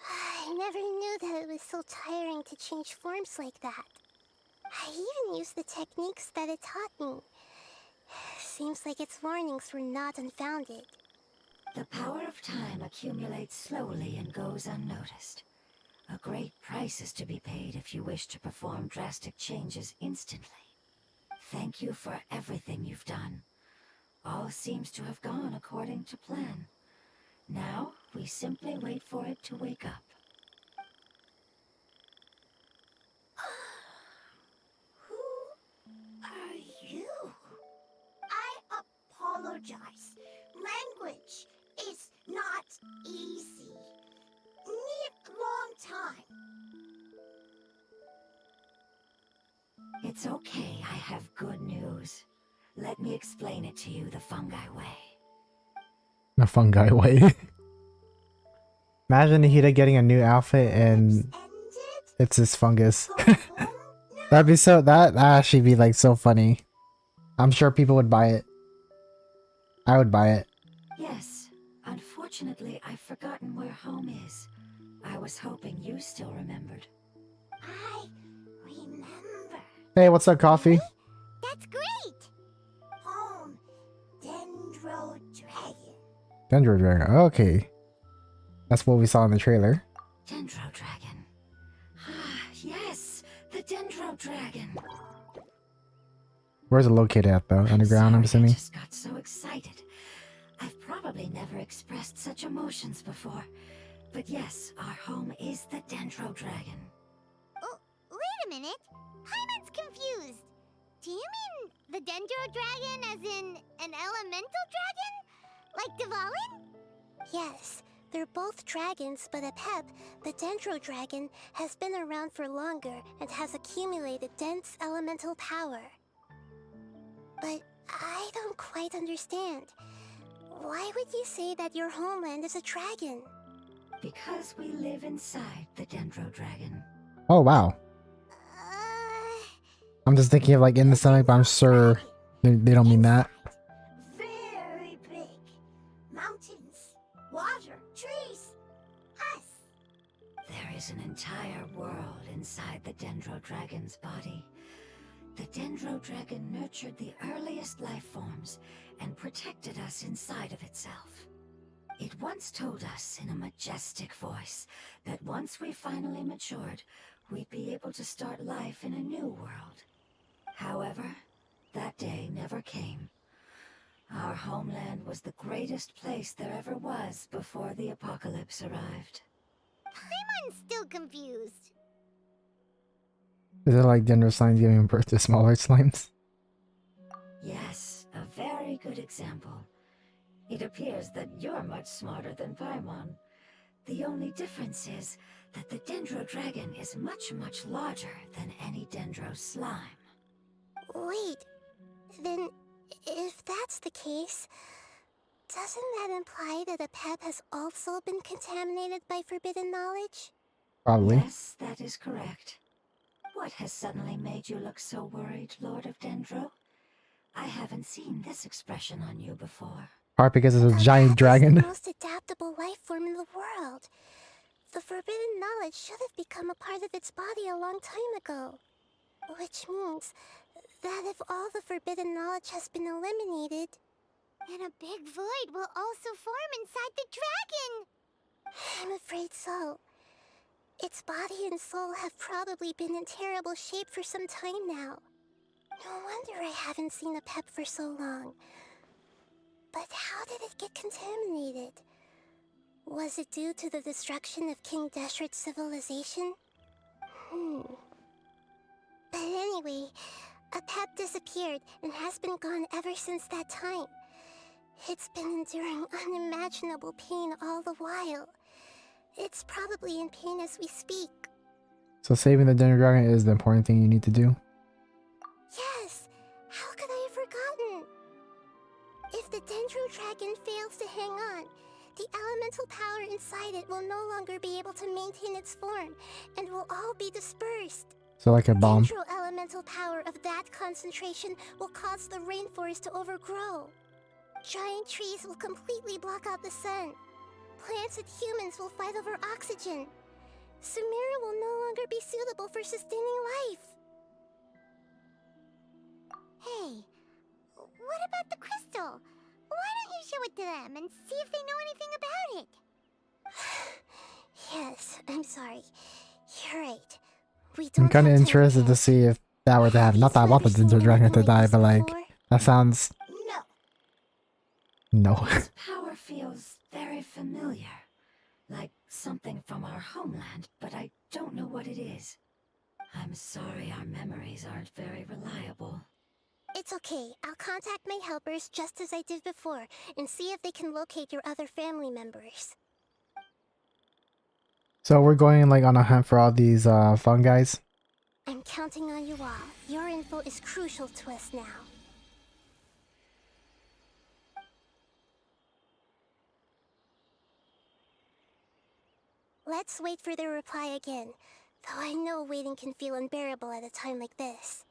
I never knew that it was so tiring to change forms like that. I even used the techniques that it taught me. Seems like its warnings were not unfounded. The power of time accumulates slowly and goes unnoticed. A great price is to be paid if you wish to perform drastic changes instantly. Thank you for everything you've done. All seems to have gone according to plan. Now, we simply wait for it to wake up. Who are you? I apologize. Language is not easy. Need long time. It's okay, I have good news. Let me explain it to you the fungi way. The fungi way. Imagine Nahida getting a new outfit and Ended? it's this fungus. Go home now? That'd be so, that'd actually be like so funny. I'm sure people would buy it. I would buy it. Yes, unfortunately, I've forgotten where home is. I was hoping you still remembered. I remember. Hey, what's up, coffee? That's great! Home, Dendro Dragon. Dendro Dragon. Okay. That's what we saw in the trailer. Dendro Dragon. Ah, yes, the Dendro Dragon. Where's it located at though? Underground, I'm sorry, assuming. I just got so excited. I've probably never expressed such emotions before. But yes, our home is the Dendro Dragon. Oh, wait a minute. Hyman's confused. Do you mean the Dendro Dragon as in an elemental dragon? Like Dvalin? Yes, they're both dragons, but at PEP, the Dendro Dragon has been around for longer and has accumulated dense elemental power. But I don't quite understand. Why would you say that your homeland is a dragon? Because we live inside the Dendro Dragon. Oh, wow. I'm just thinking of like in the stomach, but I'm sure they don't mean that. Very big. Mountains, water, trees, us. There is an entire world inside the Dendro Dragon's body. The Dendro Dragon nurtured the earliest life forms and protected us inside of itself. It once told us in a majestic voice that once we finally matured, we'd be able to start life in a new world. However, that day never came. Our homeland was the greatest place there ever was before the apocalypse arrived. Hyman's still confused. Is it like Dendro slimes giving birth to smaller slimes? Yes, a very good example. It appears that you're much smarter than Paimon. The only difference is that the Dendro Dragon is much, much larger than any Dendro slime. Wait, then if that's the case, doesn't that imply that a PEP has also been contaminated by forbidden knowledge? Probably. Yes, that is correct. What has suddenly made you look so worried, Lord of Dendro? I haven't seen this expression on you before. Part because it's a A giant PEP dragon. is the most adaptable life form in the world. The forbidden knowledge should have become a part of its body a long time ago. Which means that if all the forbidden knowledge has been eliminated, And a big void will also form inside the dragon. I'm afraid so. Its body and soul have probably been in terrible shape for some time now. No wonder I haven't seen a PEP for so long. But how did it get contaminated? Was it due to the destruction of King Deshret's civilization? But anyway, A pet disappeared and has been gone ever since that time. It's been enduring unimaginable pain all the while. It's probably in pain as we speak. So saving the dinner dragon is the important thing you need to do. Yes! How could I have forgotten? If the Dendro Dragon fails to hang on, the elemental power inside it will no longer be able to maintain its form and will all be dispersed. So like a bomb. Dendro elemental power of that concentration will cause the rainforest to overgrow. Giant trees will completely block out the sun. Plants and humans will fight over oxygen. Sumeru will no longer be suitable for sustaining life. Hey, what about the crystal? Why don't you show it to them and see if they know anything about it? Yes, I'm sorry. You're right. We don't I'm kind of have time interested to yet. see if that were to happen. Not that I want the Have you Dendro Dragon to seen die, anything but like like, this that sounds... No. No. Its power feels very familiar. Like something from our homeland, but I don't know what it is. I'm sorry our memories aren't very reliable. It's okay. I'll contact my helpers just as I did before and see if they can locate your other family members. So we're going like on a hunt for all these fun guys. I'm counting on you all. Your info is crucial to us now. Let's wait for their reply again, though I know waiting can feel unbearable at a time like this.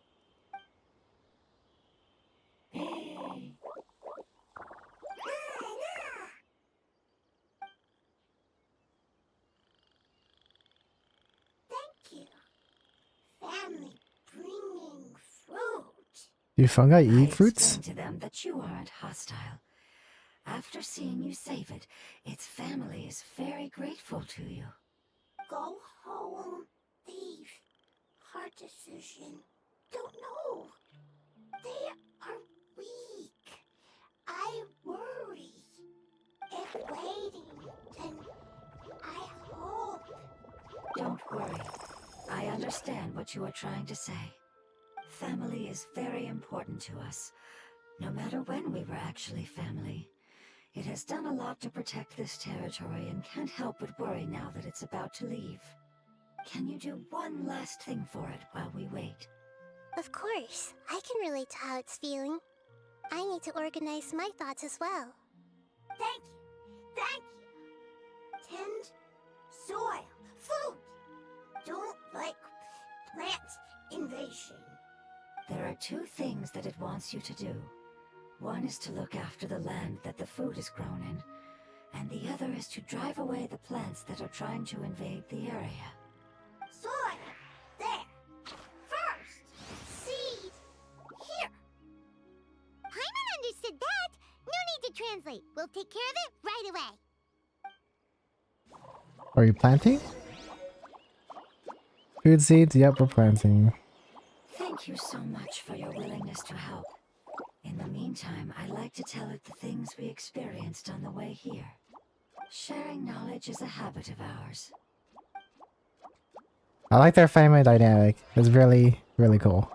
Thank you. Family bringing fruit. Do fungi I eat fruits? explained to them that you aren't hostile. After seeing you save it, its family is very grateful to you. Go home, thief. Hard decision. Don't know. They are weak. I worry. If waiting, then I hope. Don't worry. I understand what you are trying to say. Family is very important to us, no matter when we were actually family. It has done a lot to protect this territory and can't help but worry now that it's about to leave. Can you do one last thing for it while we wait? Of course, I can relate to how it's feeling. I need to organize my thoughts as well. Thank you. Thank you. Tend, soil, food. Don't like plant invasion. There are two things that it wants you to do. One is to look after the land that the food is grown in, and the other is to drive away the plants that are trying to invade the area. Soil. There. First. Seed. Here. Paimon understood that. No need to translate. We'll take care of it right away. Are you planting? Food seeds? Yep, we're planting. Thank you so much for your willingness to help. In the meantime, I like to tell it the things we experienced on the way here. Sharing knowledge is a habit of ours. I like their family dynamic. It's really, really cool.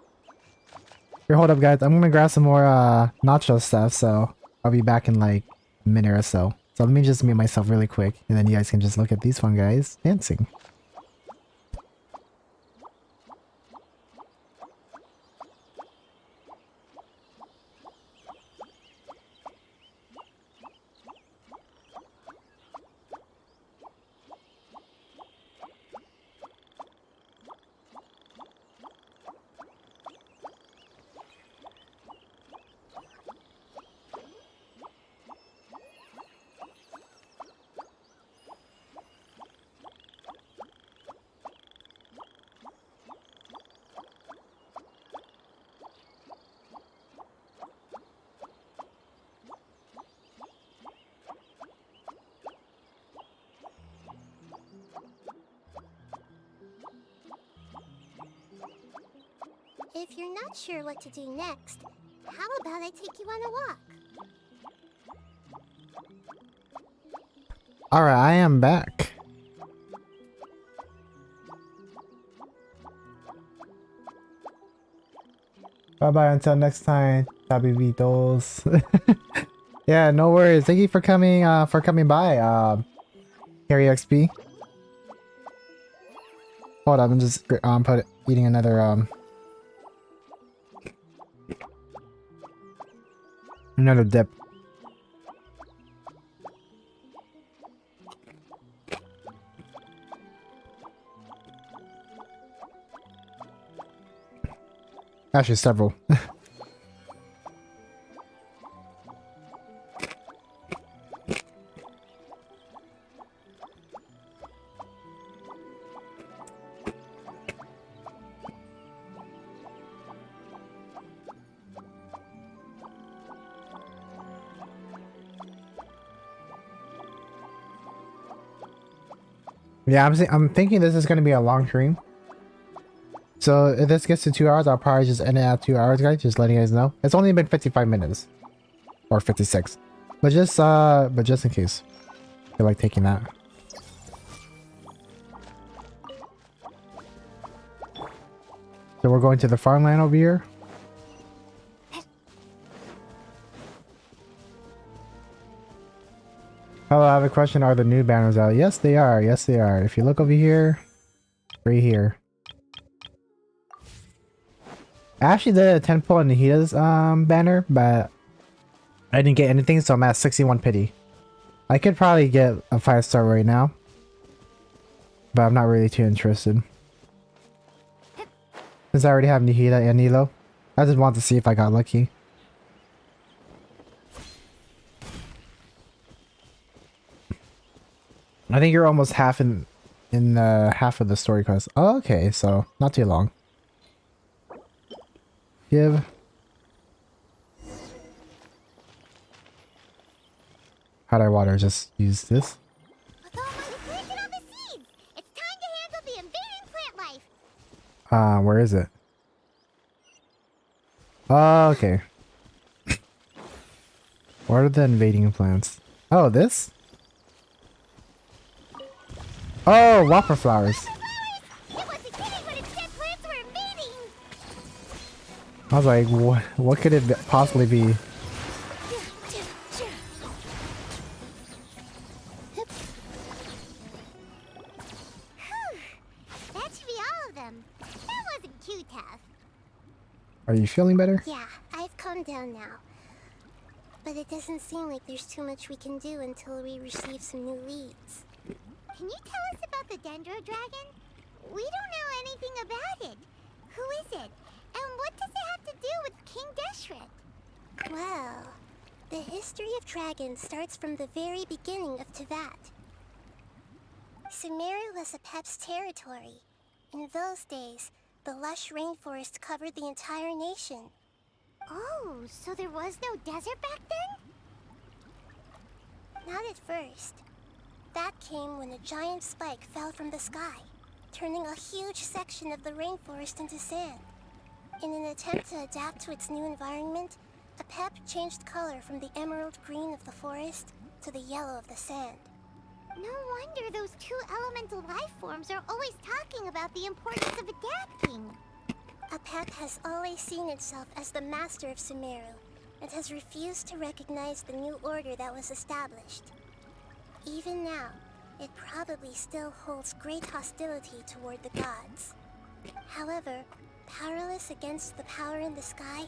Here, hold up guys. I'm gonna grab some more nacho stuff, so I'll be back in like a minute or so. So let me just mute myself really quick, and then you guys can just look at these fun guys dancing. If you're not sure what to do next, how about I take you on a walk? Alright, I am back. Bye bye until next time, tabibitos. Yeah, no worries. Thank you for coming by, Harry XP. Hold up, I'm just eating another dip. Actually, several. Yeah, I'm thinking this is gonna be a long stream. So if this gets to 2 hours, I'll probably just end it at 2 hours, guys. Just letting you guys know. It's only been 55 minutes. Or 56. But just in case. I feel like taking that. So we're going to the farmland over here. Hello, I have a question. Are the new banners out? Yes, they are. Yes, they are. If you look over here, right here. I actually did a 10 pull on Nahida's banner, but I didn't get anything, so I'm at 61 pity. I could probably get a 5-star right now, but I'm not really too interested. Since I already have Nahida and Nilo, I just want to see if I got lucky. I think you're almost half in half of the story quest. Oh, okay, so not too long. Give. How do I water? Just use this. With all my planted on the seeds, it's time to handle the invading plant life. Where is it? Oh, okay. What are the invading plants? Oh, this? Oh, whopper flowers. It wasn't kidding when it said plants were invading. I was like, what could it possibly be? That should be all of them. That wasn't too tough. Are you feeling better? Yeah, I've calmed down now. But it doesn't seem like there's too much we can do until we receive some new leads. Can you tell us about the Dendro Dragon? We don't know anything about it. Who is it? And what does it have to do with King Deshret? Well, the history of dragons starts from the very beginning of Tevat. Sumeru was Apep's territory. In those days, the lush rainforest covered the entire nation. Oh, so there was no desert back then? Not at first. That came when a giant spike fell from the sky, turning a huge section of the rainforest into sand. In an attempt to adapt to its new environment, Apep changed color from the emerald green of the forest to the yellow of the sand. No wonder those two elemental life forms are always talking about the importance of adapting. Apep has always seen itself as the master of Sumeru, and has refused to recognize the new order that was established. Even now, it probably still holds great hostility toward the gods. However, powerless against the power in the sky,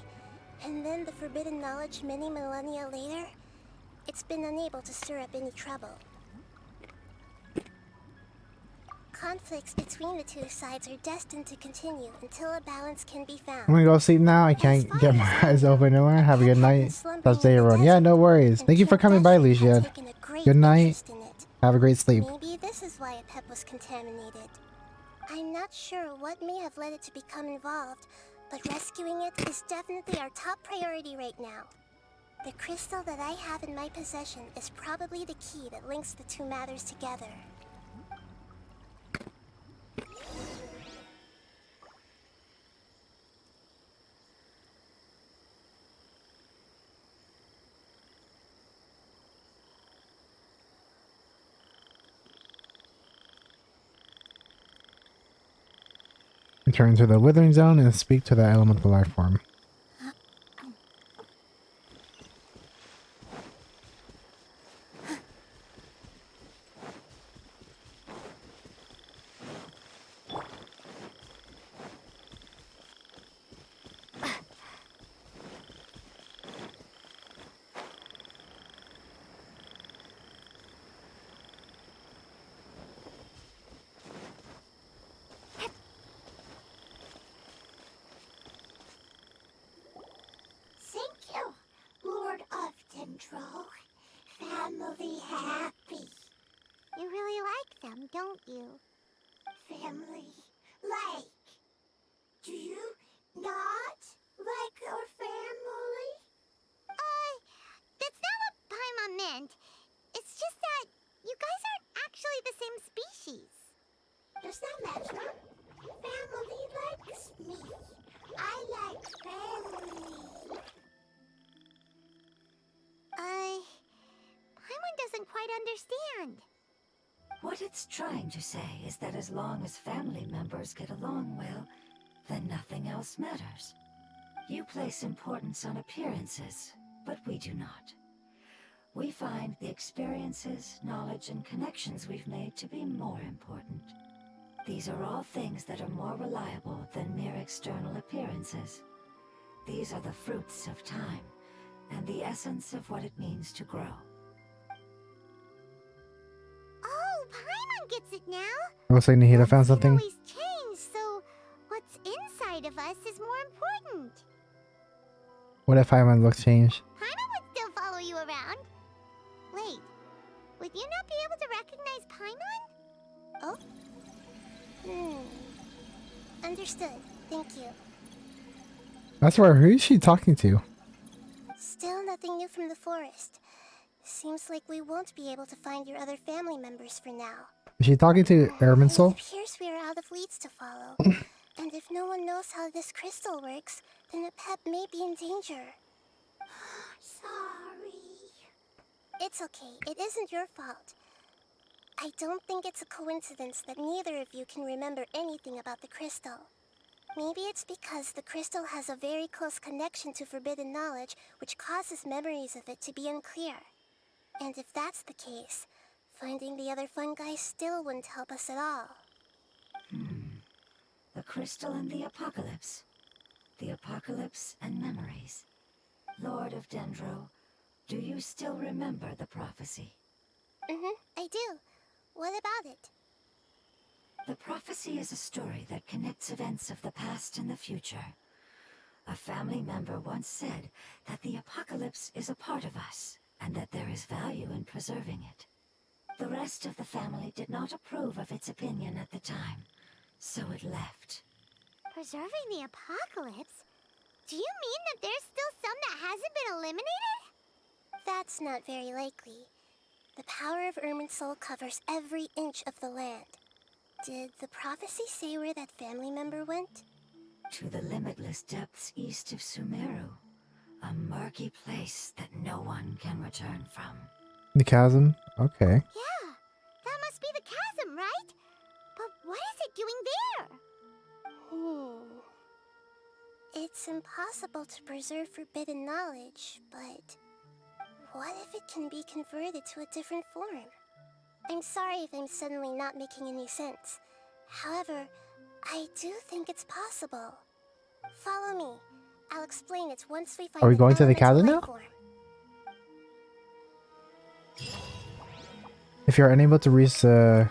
and then the forbidden knowledge many millennia later, it's been unable to stir up any trouble. Conflicts between the two sides are destined to continue until a balance can be found. I'm gonna go sleep now. I can't get my eyes open anymore. Have a good night. That's day everyone. Yeah, no worries. Thank you for coming by, Lucian. Good night. Have a great sleep. Maybe this is why Apep was contaminated. I'm not sure what may have led it to become involved, but rescuing it is definitely our top priority right now. The crystal that I have in my possession is probably the key that links the two matters together. Return to the withering zone and speak to the elemental life form. Dendro. Family happy. You really like them, don't you? Family. Like. Do you not like your family? That's not what Paimon meant. It's just that you guys aren't actually the same species. Does that matter? Family likes me. I like family. Paimon doesn't quite understand. What it's trying to say is that as long as family members get along well, then nothing else matters. You place importance on appearances, but we do not. We find the experiences, knowledge, and connections we've made to be more important. These are all things that are more reliable than mere external appearances. These are the fruits of time, and the essence of what it means to grow. Oh, Paimon gets it now. Looks like Nahida found Looks can something. always change, so what's inside of us is more important. What if Paimon looks changed? Paimon would still follow you around. Wait, would you not be able to recognize Paimon? Oh? Understood. Thank you. That's where. Who is she talking to? Still nothing new from the forest. Seems like we won't be able to find your other family members for now. Is she talking to Airman Soul? It appears we are out of leads to follow. And if no one knows how this crystal works, then a pet may be in danger. Sorry. It's okay. It isn't your fault. I don't think it's a coincidence that neither of you can remember anything about the crystal. Maybe it's because the crystal has a very close connection to forbidden knowledge, which causes memories of it to be unclear. And if that's the case, finding the other fungi still wouldn't help us at all. The crystal and the apocalypse. The apocalypse and memories. Lord of Dendro, do you still remember the prophecy? I do. What about it? The prophecy is a story that connects events of the past and the future. A family member once said that the apocalypse is a part of us, and that there is value in preserving it. The rest of the family did not approve of its opinion at the time, so it left. Preserving the apocalypse? Do you mean that there's still some that hasn't been eliminated? That's not very likely. The power of Irminsul covers every inch of the land. Did the prophecy say where that family member went? To the limitless depths east of Sumeru. A murky place that no one can return from. The chasm? Okay. Yeah, that must be the chasm, right? But what is it doing there? It's impossible to preserve forbidden knowledge, but what if it can be converted to a different form? I'm sorry if I'm suddenly not making any sense. However, I do think it's possible. Follow me. I'll explain it once we find Are we an going to the elemental chasm life now? form. If you're unable to reach the...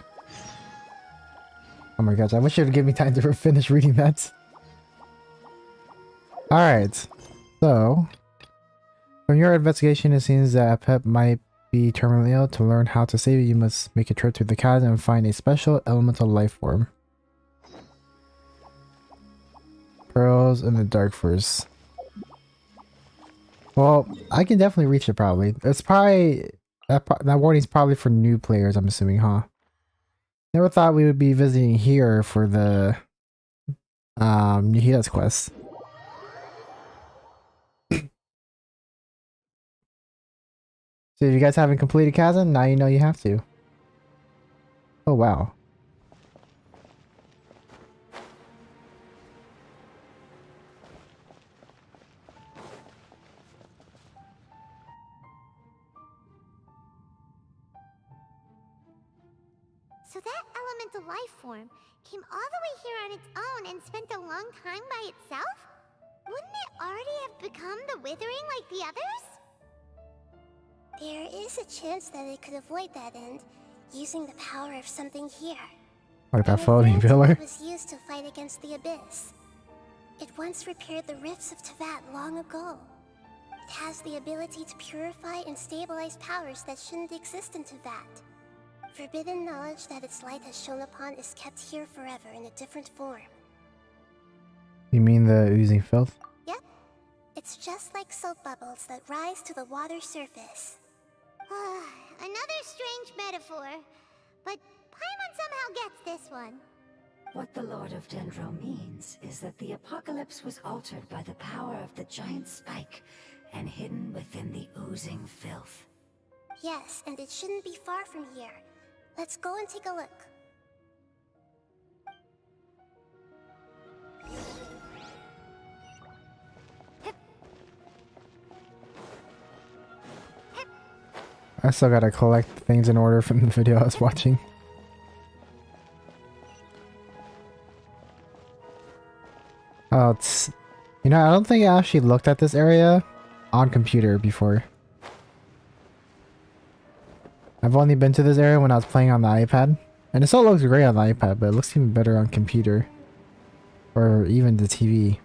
Oh my gosh, I wish you'd give me time to finish reading that. Alright, so... From your investigation, it seems that a pet might be terminally ill. To learn how to save it, you must make a trip to the chasm and find a special elemental life form. Pearls in the dark forest. Well, I can definitely reach it probably. It's probably... That warning's probably for new players, I'm assuming, huh? Never thought we would be visiting here for the... Nahida's quest. So if you guys haven't completed chasm, now you know you have to. Oh wow. So that elemental life form came all the way here on its own and spent a long time by itself? Wouldn't it already have become the Withering like the others? There is a chance that it could avoid that end, using the power of something here. Like that An floating event pillar. that was used to fight against the Abyss. It once repaired the rifts of Tevat long ago. It has the ability to purify and stabilize powers that shouldn't exist into that. Forbidden knowledge that its light has shone upon is kept here forever in a different form. You mean the oozing filth? Yep. It's just like soap bubbles that rise to the water surface. Another strange metaphor, but Paimon somehow gets this one. What the Lord of Dendro means is that the apocalypse was altered by the power of the giant spike and hidden within the oozing filth. Yes, and it shouldn't be far from here. Let's go and take a look. I still gotta collect things in order from the video I was watching. Oh, it's... You know, I don't think I actually looked at this area on computer before. I've only been to this area when I was playing on the iPad. And it still looks great on the iPad, but it looks even better on computer. Or even the TV.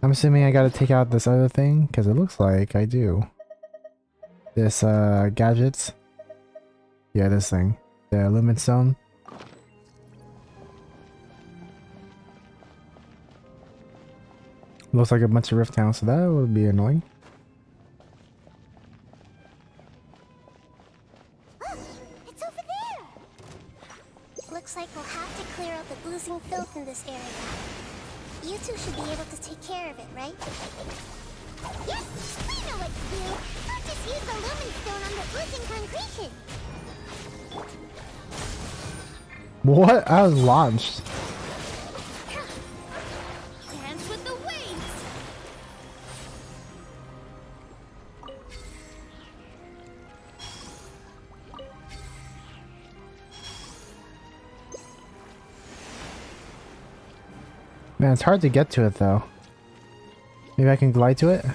I'm assuming I gotta take out this other thing, because it looks like I do. This, gadgets. Yeah, this thing. The limit zone. Looks like a bunch of rift towns, so that would be annoying. Look! It's over there! Looks like we'll have to clear out the oozing filth in this area. You two should be able to take care of it, right? Yes, we know what to do. I'll just use the lumen stone on the oozing concretion. What? I was launched. Dance with the waves. Man, it's hard to get to it though. Maybe I can glide to it?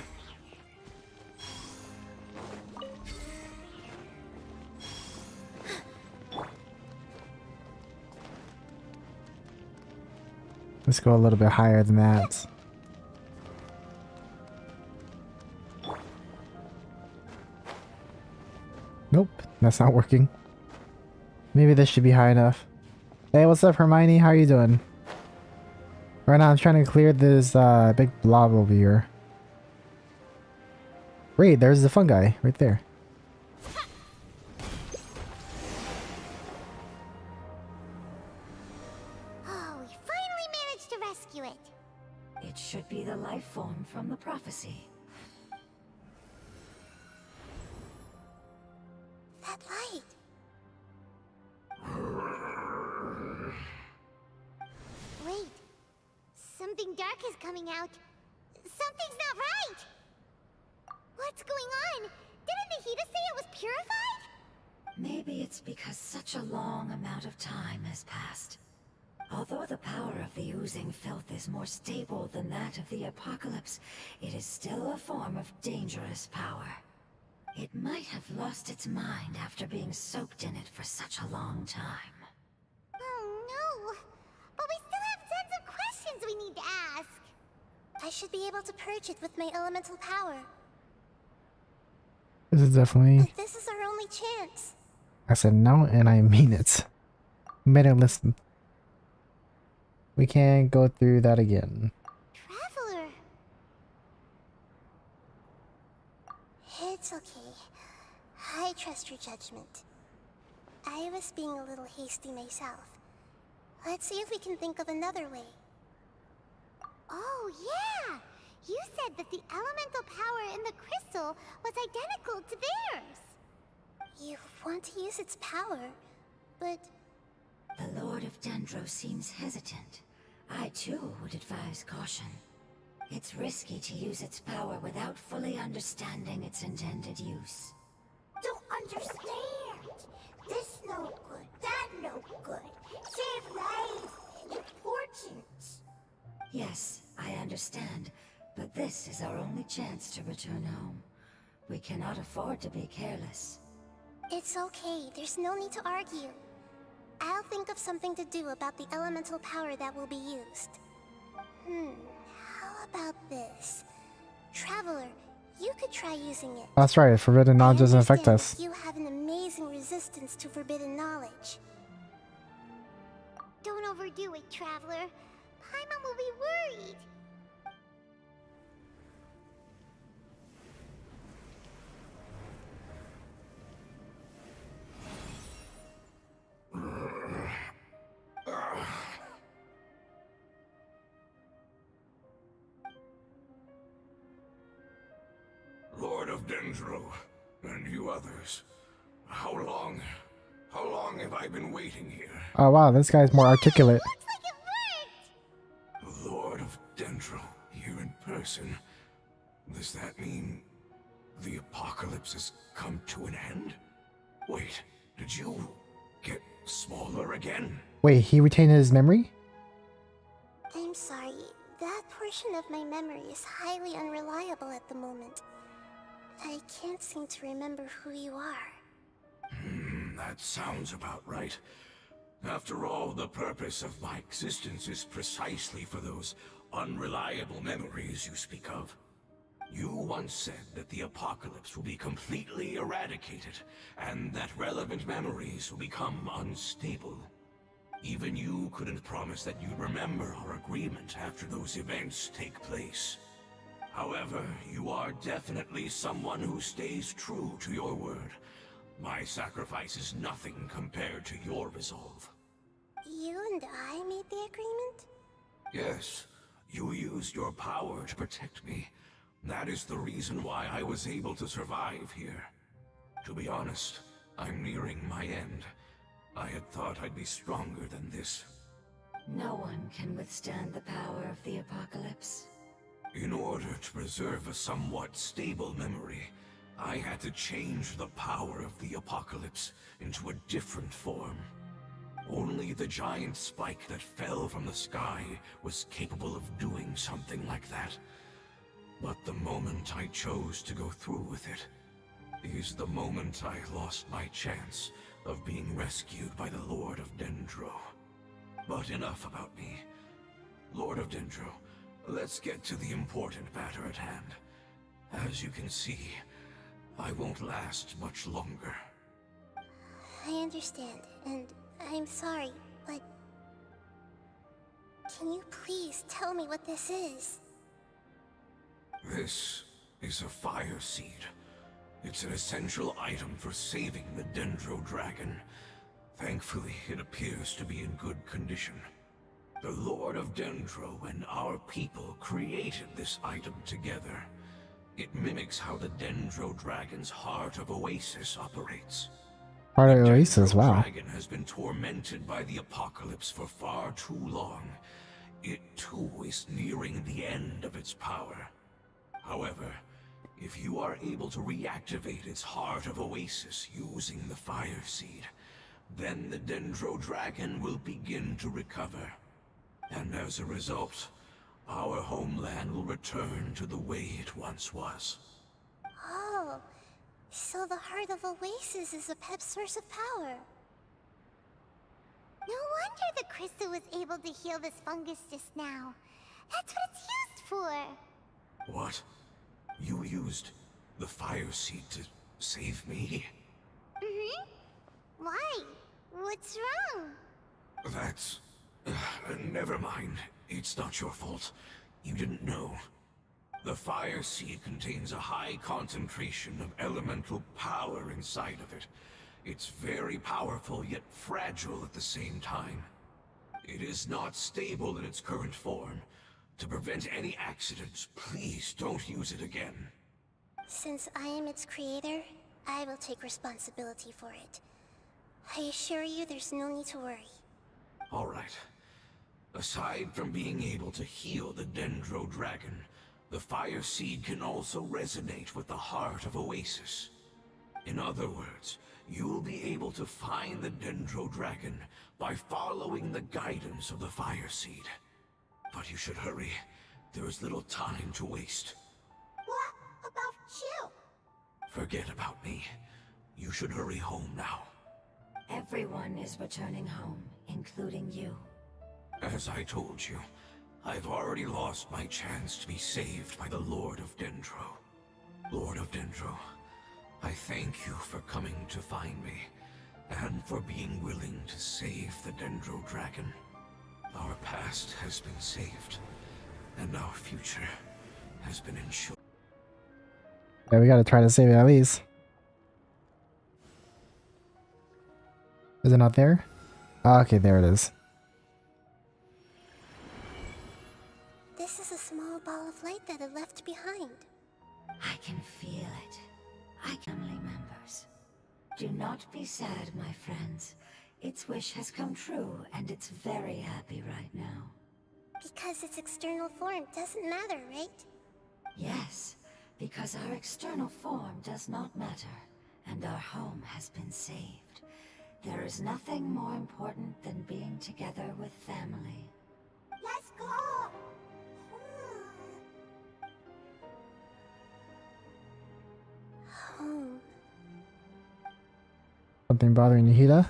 Let's go a little bit higher than that. Nope, that's not working. Maybe this should be high enough. Hey, what's up, Hermione? How are you doing? Right now I'm trying to clear this big blob over here. Wait, there's the fungi right there. Oh, we finally managed to rescue it. It should be the life form from the prophecy. That light! Wait. Something dark is coming out. Something's not right! What's going on? Didn't Nahida say it was purified? Maybe it's because such a long amount of time has passed. Although the power of the oozing filth is more stable than that of the apocalypse, it is still a form of dangerous power. It might have lost its mind after being soaked in it for such a long time. Oh no! But we still have tons of questions we need to ask! I should be able to purge it with my elemental power. This is definitely... But this is our only chance. I said no, and I mean it. You better listen. We can't go through that again. Traveler! It's okay. I trust your judgment. I was being a little hasty myself. Let's see if we can think of another way. Oh yeah! You said that the elemental power in the crystal was identical to theirs! You want to use its power, but... The Lord of Dendro seems hesitant. I too would advise caution. It's risky to use its power without fully understanding its intended use. Don't understand! This no good, that no good. Save lives! Important! Yes, I understand, but this is our only chance to return home. We cannot afford to be careless. It's okay, there's no need to argue. I'll think of something to do about the elemental power that will be used. How about this? Traveler, you could try using it. That's right, forbidden I knowledge doesn't affect understand us. that you have an amazing resistance to forbidden knowledge. Don't overdo it, Traveler. Paimon will be worried. Lord of Dendro, and you others, how long have I been waiting here? Oh wow, this guy's more articulate. Looks like it worked! Lord of Dendro, here in person. Does that mean the apocalypse has come to an end? Wait, did you get smaller again? Wait, he retained his memory? I'm sorry, that portion of my memory is highly unreliable at the moment. I can't seem to remember who you are. That sounds about right. After all, the purpose of my existence is precisely for those unreliable memories you speak of. You once said that the apocalypse will be completely eradicated, and that relevant memories will become unstable. Even you couldn't promise that you'd remember our agreement after those events take place. However, you are definitely someone who stays true to your word. My sacrifice is nothing compared to your resolve. You and I made the agreement? Yes, you used your power to protect me. That is the reason why I was able to survive here. To be honest, I'm nearing my end. I had thought I'd be stronger than this. No one can withstand the power of the apocalypse. In order to preserve a somewhat stable memory, I had to change the power of the apocalypse into a different form. Only the giant spike that fell from the sky was capable of doing something like that. But the moment I chose to go through with it is the moment I lost my chance of being rescued by the Lord of Dendro. But enough about me. Lord of Dendro, let's get to the important matter at hand. As you can see, I won't last much longer. I understand, and I'm sorry, but... Can you please tell me what this is? This is a fire seed. It's an essential item for saving the Dendro Dragon. Thankfully, it appears to be in good condition. The Lord of Dendro and our people created this item together. It mimics how the Dendro Dragon's Heart of Oasis operates. Part of The Oasis, Dendro wow. Dragon has been tormented by the apocalypse for far too long. It too is nearing the end of its power. However, if you are able to reactivate its Heart of Oasis using the Fire Seed, then the Dendro Dragon will begin to recover. And as a result, our homeland will return to the way it once was. Oh, so the Heart of Oasis is a pet source of power. No wonder the crystal was able to heal this fungus just now. That's what it's used for. What? You used the Fire Seed to save me? Why? What's wrong? That's... never mind. It's not your fault. You didn't know. The Fire Seed contains a high concentration of elemental power inside of it. It's very powerful, yet fragile at the same time. It is not stable in its current form. To prevent any accidents, please don't use it again. Since I am its creator, I will take responsibility for it. I assure you there's no need to worry. Alright. Aside from being able to heal the Dendro Dragon, the Fire Seed can also resonate with the Heart of Oasis. In other words, you'll be able to find the Dendro Dragon by following the guidance of the Fire Seed. But you should hurry. There is little time to waste. What about you? Forget about me. You should hurry home now. Everyone is returning home, including you. As I told you, I've already lost my chance to be saved by the Lord of Dendro. Lord of Dendro, I thank you for coming to find me, and for being willing to save the Dendro Dragon. Our past has been saved, and our future has been ensured. Yeah, we gotta try to save it at least. Is it not there? Ah, okay, there it is. This is a small ball of light that it left behind. I can feel it. Family members. Do not be sad, my friends. Its wish has come true, and it's very happy right now. Because its external form doesn't matter, right? Yes, because our external form does not matter, and our home has been saved. There is nothing more important than being together with family. Let's go! Home. Something bothering Nahida?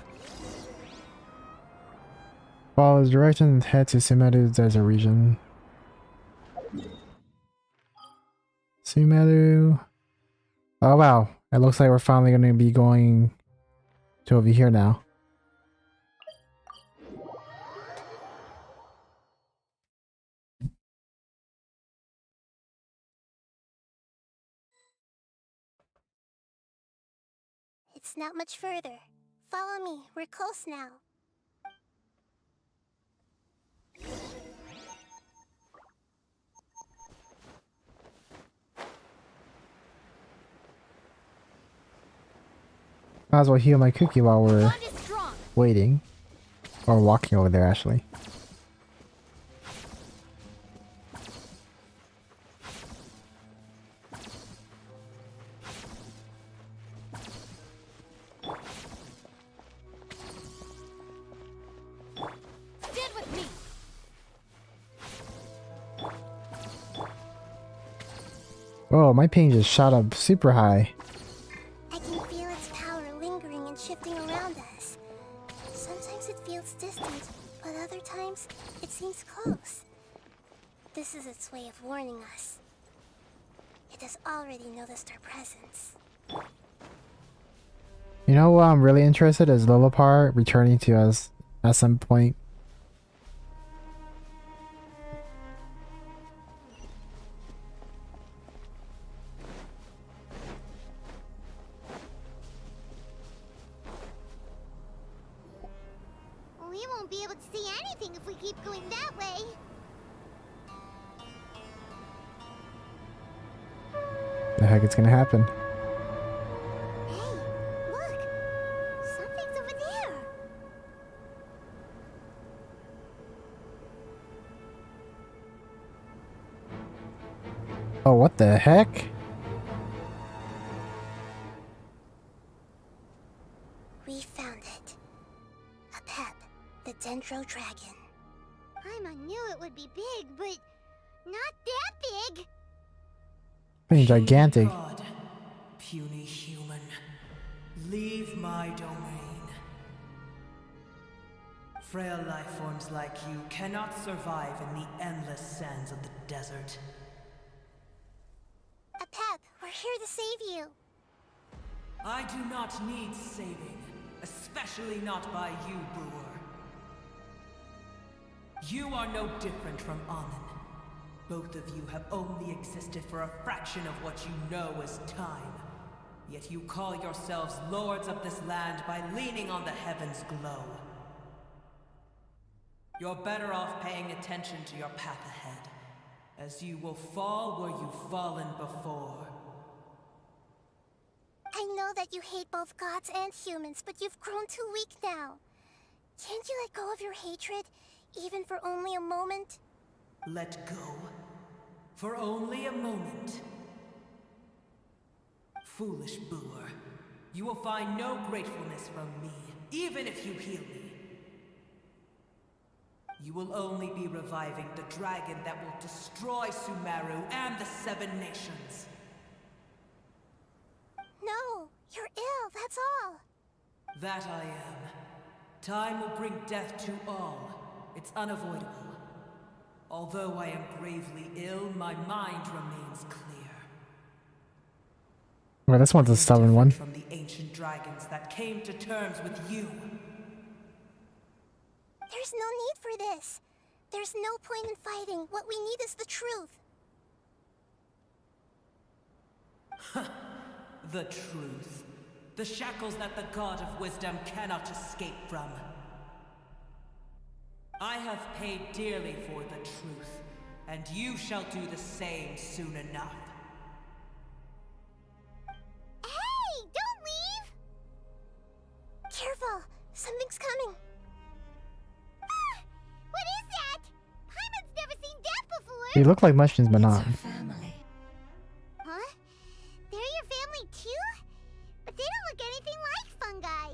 Follow his direction and head to Sumeru's desert region. Sumeru. Oh wow, it looks like we're finally going to be going to over here now. It's not much further. Follow me, we're close now. Might as well heal my cookie while we're Bond is strong. waiting. Or walking over there, actually. Stand with me. Oh, my ping just shot up super high. I can feel its power lingering and shifting around us. Sometimes it feels distant, but other times it seems close. This is its way of warning us. It has already noticed our presence. You know what I'm really interested is Lillipar returning to us at some point. We won't be able to see anything if we keep going that way. The heck it's gonna happen? Hey, look! Something's over there! Oh, what the heck? We found it. A pep, the Dendro Dragon. Paimon knew it would be big, but not that big! Pretty gigantic. God, puny human, leave my domain. Frail life forms like you cannot survive in the endless sands of the desert. A pep, we're here to save you. I do not need saving, especially not by you, Brewer. You are no different from Amun. Both of you have only existed for a fraction of what you know as time. Yet you call yourselves lords of this land by leaning on the heavens' glow. You're better off paying attention to your path ahead, as you will fall where you've fallen before. I know that you hate both gods and humans, but you've grown too weak now. Can't you let go of your hatred, even for only a moment? Let go. For only a moment. Foolish Boor. You will find no gratefulness from me, even if you heal me. You will only be reviving the dragon that will destroy Sumeru and the Seven Nations. No, you're ill, that's all. That I am. Time will bring death to all. It's unavoidable. Although I am gravely ill, my mind remains clear. Well, this one's a stubborn one. From the ancient dragons that came to terms with you. There's no need for this. There's no point in fighting. What we need is the truth. The truth. The shackles that the God of Wisdom cannot escape from. I have paid dearly for the truth, and you shall do the same soon enough. Hey, don't leave! Careful, something's coming. Ah! What is that? Paimon's never seen that before! They look like mushrooms, but It's not. our family. Huh? They're your family too? But they don't look anything like fungi.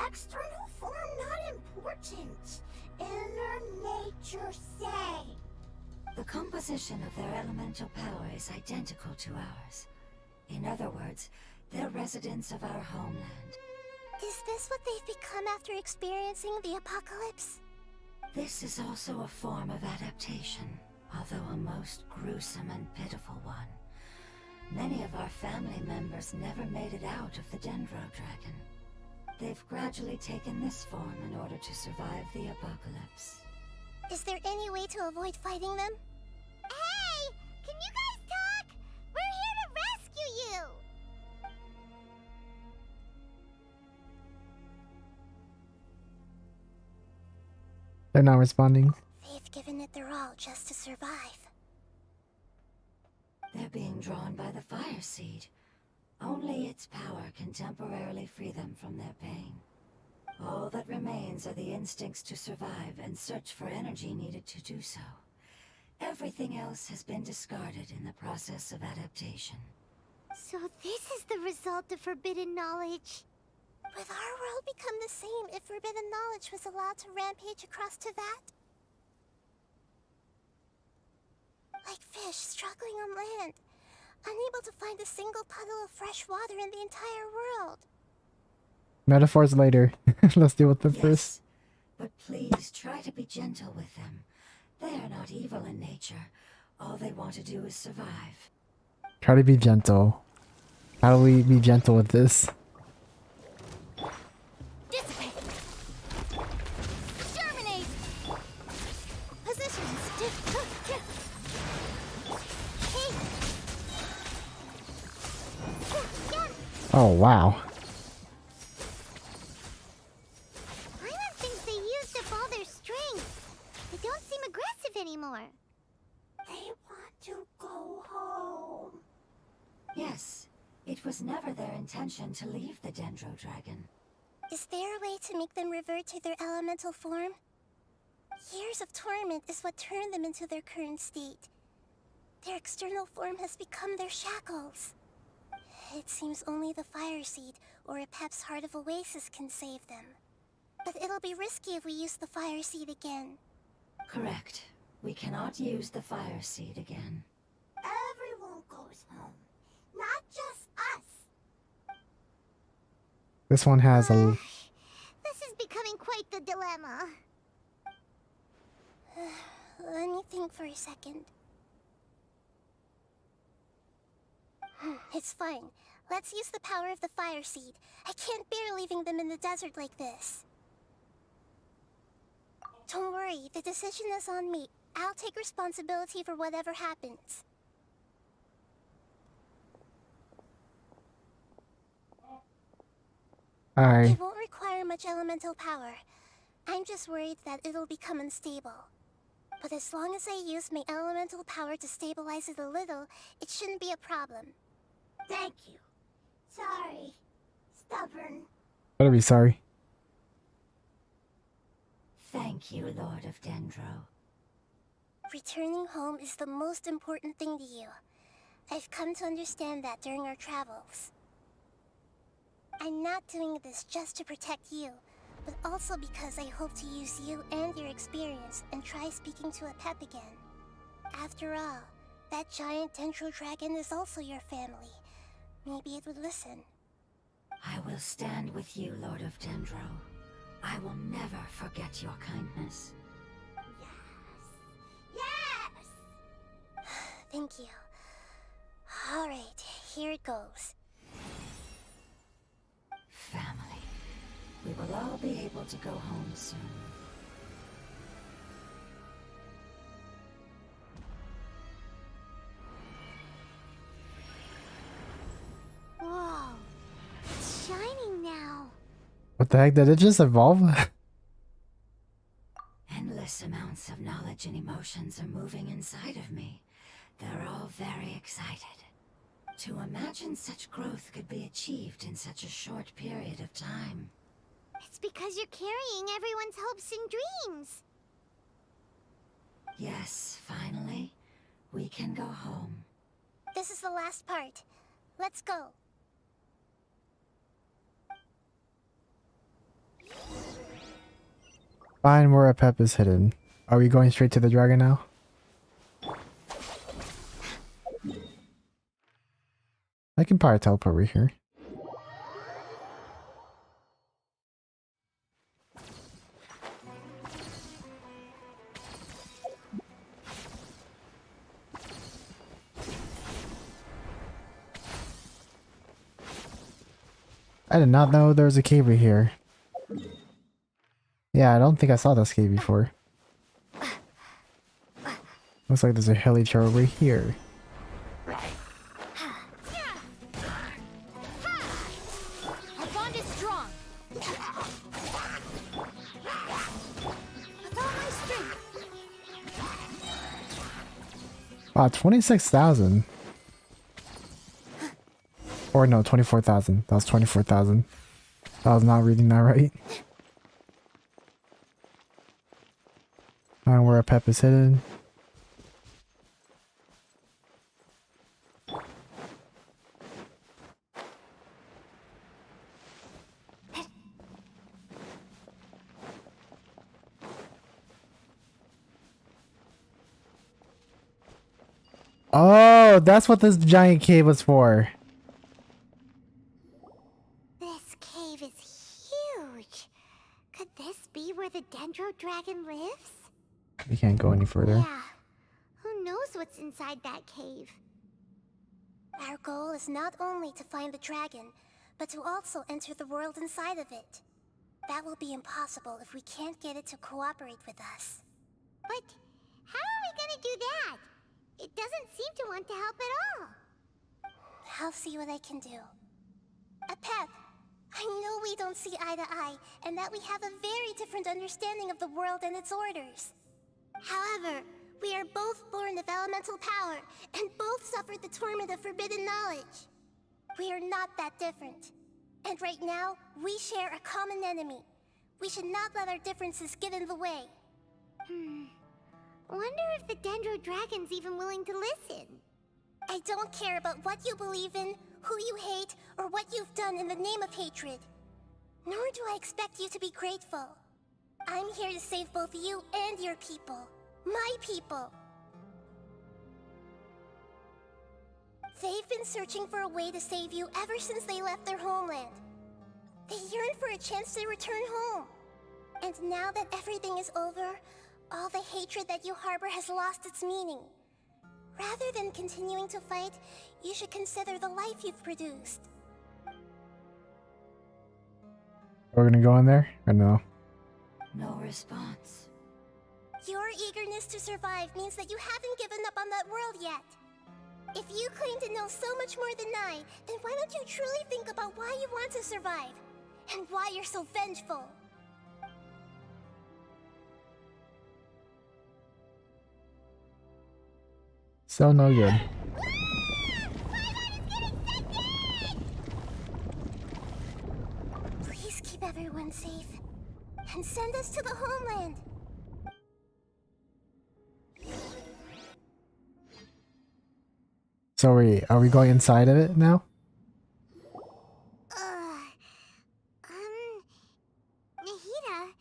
External form not important. Inner nature say. The composition of their elemental power is identical to ours. In other words, they're residents of our homeland. Is this what they've become after experiencing the apocalypse? This is also a form of adaptation, although a most gruesome and pitiful one. Many of our family members never made it out of the Dendro Dragon. They've gradually taken this form in order to survive the apocalypse. Is there any way to avoid fighting them? Hey! Can you guys talk? We're here to rescue you! They're not responding. They've given it their all just to survive. They're being drawn by the fire seed. Only its power can temporarily free them from their pain. All that remains are the instincts to survive and search for energy needed to do so. Everything else has been discarded in the process of adaptation. So this is the result of forbidden knowledge. Would our world become the same if forbidden knowledge was allowed to rampage across Teyvat? Like fish struggling on land, unable to find a single puddle of fresh water in the entire world. Metaphors later. Let's deal with them first. Yes, but please try to be gentle with them. They are not evil in nature. All they want to do is survive. Try to be gentle. How do we be gentle with this? Dissipate! Germinate! Positions! Oh, wow. Paimon thinks they used up all their strength. They don't seem aggressive anymore. They want to go home. Yes, it was never their intention to leave the Dendro Dragon. Is there a way to make them revert to their elemental form? Years of torment is what turned them into their current state. Their external form has become their shackles. It seems only the fire seed or a Pep's Heart of Oasis can save them. But it'll be risky if we use the fire seed again. Correct. We cannot use the fire seed again. Everyone goes home. Not just us. This one has a... This is becoming quite the dilemma. Let me think for a second. It's fine. Let's use the power of the fire seed. I can't bear leaving them in the desert like this. Don't worry, the decision is on me. I'll take responsibility for whatever happens. Alright. It won't require much elemental power. I'm just worried that it'll become unstable. But as long as I use my elemental power to stabilize it a little, it shouldn't be a problem. Thank you. Sorry. Stubborn. Better be sorry. Thank you, Lord of Dendro. Returning home is the most important thing to you. I've come to understand that during our travels. I'm not doing this just to protect you, but also because I hope to use you and your experience and try speaking to a Pep again. After all, that giant Dendro Dragon is also your family. Maybe it would listen. I will stand with you, Lord of Dendro. I will never forget your kindness. Yes! Thank you. Alright, here it goes. Family. We will all be able to go home soon. Whoa. It's shining now. What the heck? Did it just evolve? Endless amounts of knowledge and emotions are moving inside of me. They're all very excited. To imagine such growth could be achieved in such a short period of time. It's because you're carrying everyone's hopes and dreams. Yes, finally, we can go home. This is the last part. Let's go. Find where a pep is hidden. Are we going straight to the dragon now? I can probably teleport over here. I did not know there was a cave over here. Yeah, I don't think I saw this cave before. Looks like there's a hilly chair over here. Our bond is strong. With all my strength. Wow, 26,000. Or no, 24,000. That was 24,000. I was not reading that right. Find where a pep is hidden. Oh, that's what this giant cave was for. This cave is huge. Could this be where the Dendro Dragon lives? We can't go any further. Yeah. Who knows what's inside that cave? Our goal is not only to find the dragon, but to also enter the world inside of it. That will be impossible if we can't get it to cooperate with us. But how are we gonna do that? It doesn't seem to want to help at all. I'll see what I can do. Pep, I know we don't see eye to eye, and that we have a very different understanding of the world and its orders. However, we are both born of elemental power, and both suffered the torment of forbidden knowledge. We are not that different. And right now, we share a common enemy. We should not let our differences get in the way. Wonder if the Dendro Dragon's even willing to listen. I don't care about what you believe in, who you hate, or what you've done in the name of hatred. Nor do I expect you to be grateful. I'm here to save both you and your people. My people. They've been searching for a way to save you ever since they left their homeland. They yearn for a chance to return home. And now that everything is over, all the hatred that you harbor has lost its meaning. Rather than continuing to fight, you should consider the life you've produced. We're gonna go in there? Or no? No response. Your eagerness to survive means that you haven't given up on that world yet. If you claim to know so much more than I, then why don't you truly think about why you want to survive? And why you're so vengeful? Still no good. Please keep everyone safe. And send us to the homeland. So are we going inside of it now? Nahida,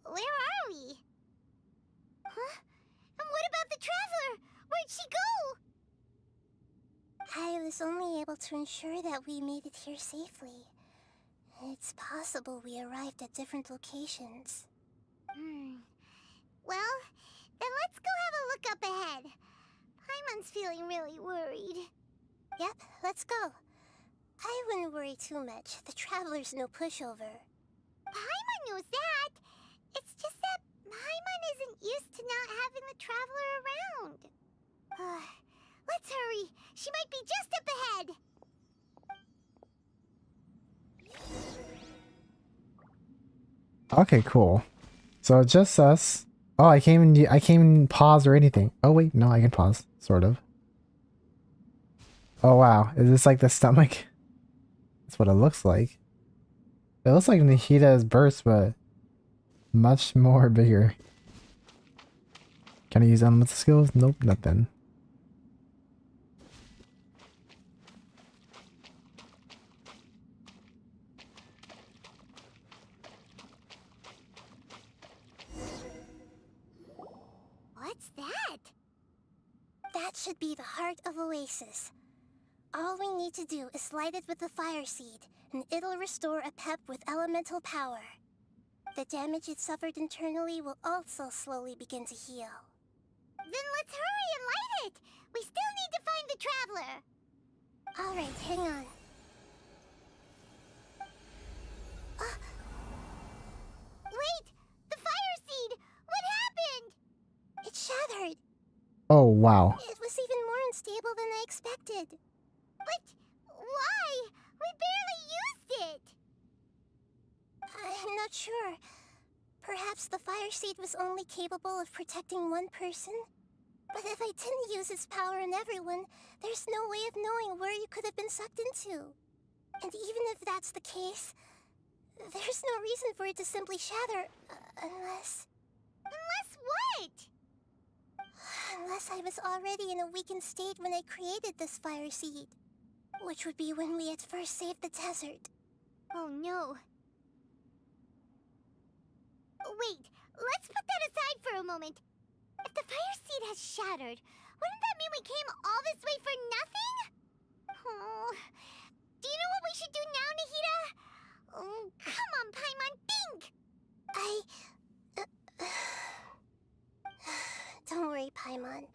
where are we? Huh? And what about the Traveler? Where'd she go? I was only able to ensure that we made it here safely. It's possible we arrived at different locations. Well, then let's go have a look up ahead. Paimon's feeling really worried. Yep, let's go. I wouldn't worry too much. The Traveler's no pushover. Paimon knows that. It's just that Paimon isn't used to not having the Traveler around. Let's hurry. She might be just up ahead. Okay, cool. So it's just us. Oh, I can't even pause or anything. Oh wait, no, I can pause, sort of. Oh wow, is this like the stomach? That's what it looks like. It looks like Nahida's burst, but much more bigger. Can I use elemental skills? Nope, nothing. What's that? That should be the heart of Oasis. All we need to do is light it with the fire seed, and it'll restore a pep with elemental power. The damage it suffered internally will also slowly begin to heal. Then let's hurry and light it. We still need to find the Traveler. Alright, hang on. Wait! The fire seed! What happened? It shattered. Oh wow. It was even more unstable than I expected. But why? We barely used it. I'm not sure. Perhaps the fire seed was only capable of protecting one person? But if I didn't use its power on everyone, there's no way of knowing where you could have been sucked into. And even if that's the case, there's no reason for it to simply shatter, unless... Unless what? Unless I was already in a weakened state when I created this fire seed. Which would be when we had first saved the desert. Oh no. Wait, let's put that aside for a moment. If the fire seed has shattered, wouldn't that mean we came all this way for nothing? Oh, do you know what we should do now, Nahida? Oh, come on, Paimon, think! Don't worry, Paimon.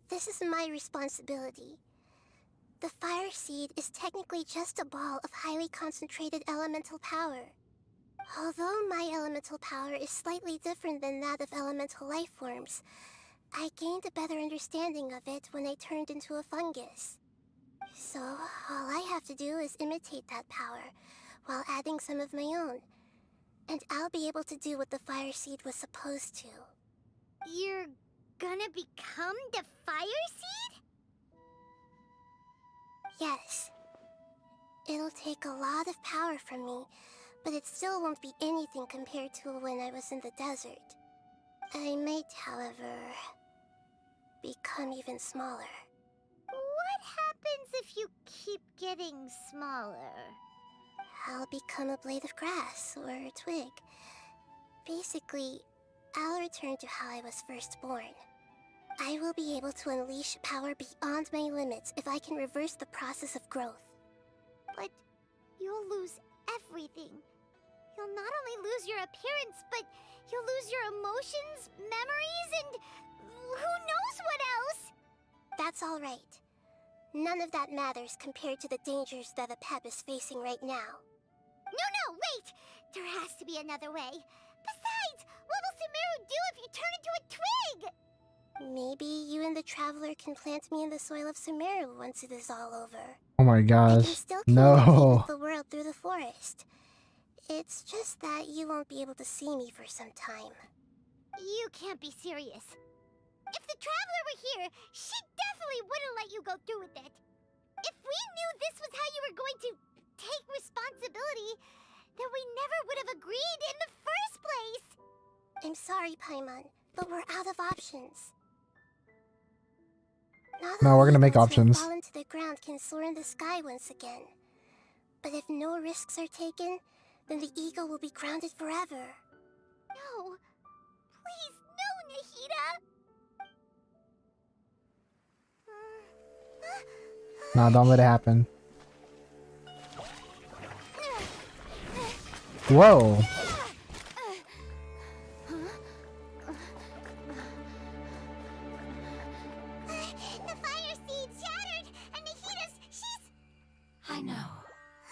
This is my responsibility. The fire seed is technically just a ball of highly concentrated elemental power. Although my elemental power is slightly different than that of elemental life forms, I gained a better understanding of it when I turned into a fungus. So, all I have to do is imitate that power, while adding some of my own. And I'll be able to do what the fire seed was supposed to. You're gonna become the fire seed? Yes. It'll take a lot of power from me, but it still won't be anything compared to when I was in the desert. I might, however, become even smaller. What happens if you keep getting smaller? I'll become a blade of grass or a twig. Basically, I'll return to how I was first born. I will be able to unleash power beyond my limits if I can reverse the process of growth. But you'll lose everything. You'll not only lose your appearance, but you'll lose your emotions, memories, and who knows what else? That's all right. None of that matters compared to the dangers that a Pep is facing right now. No, wait! There has to be another way. Besides, what will Sumeru do if you turn into a twig? Maybe you and the Traveler can plant me in the soil of Sumeru once it is all over. Oh my I can gosh. still communicate No. with the world through the forest. It's just that you won't be able to see me for some time. You can't be serious. If the Traveler were here, she definitely wouldn't let you go through with it. If we knew this was how you were going to take responsibility, then we never would have agreed in the first place. I'm sorry, Paimon, but we're out of options. Not No, all we're gonna make eagles who have options. fallen to the ground can soar in the sky once again. But if no risks are taken, then the eagle will be grounded forever. No. Please, no, Nahida. No, don't let it happen. Whoa. The fire seed shattered, and she's... I know.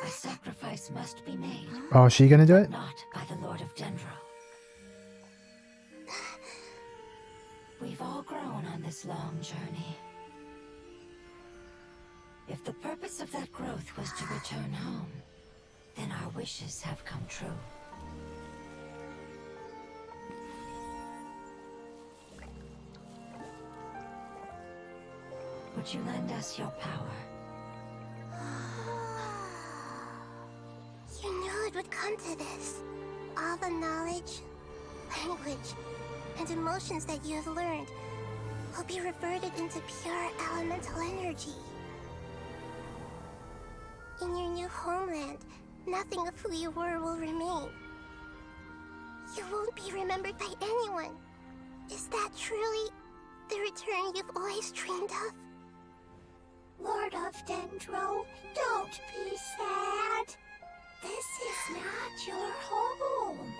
A sacrifice must be made. Oh, is she gonna do it? Not by the Lord of Dendro. We've all grown on this long journey. If the purpose of that growth was to return home, then our wishes have come true. Would you lend us your power? You knew it would come to this. All the knowledge, language, and emotions that you have learned will be reverted into pure elemental energy. In your new homeland, nothing of who you were will remain. You won't be remembered by anyone. Is that truly the return you've always dreamed of? Lord of Dendro, don't be sad. This is not your home.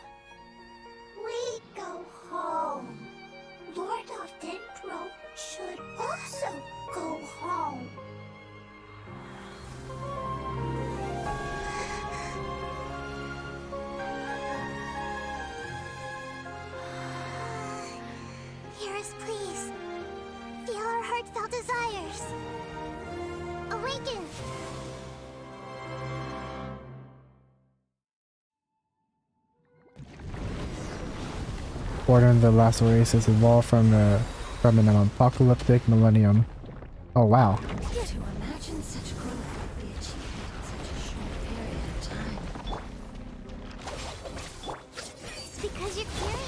We go home. Lord of Dendro should also go home. Hear us, please. Feel our heartfelt desires. Awaken! Border in the last oasis evolved from an apocalyptic millennium. Oh wow. To imagine such growth would be achieved in such a short period of time. It's because you're carrying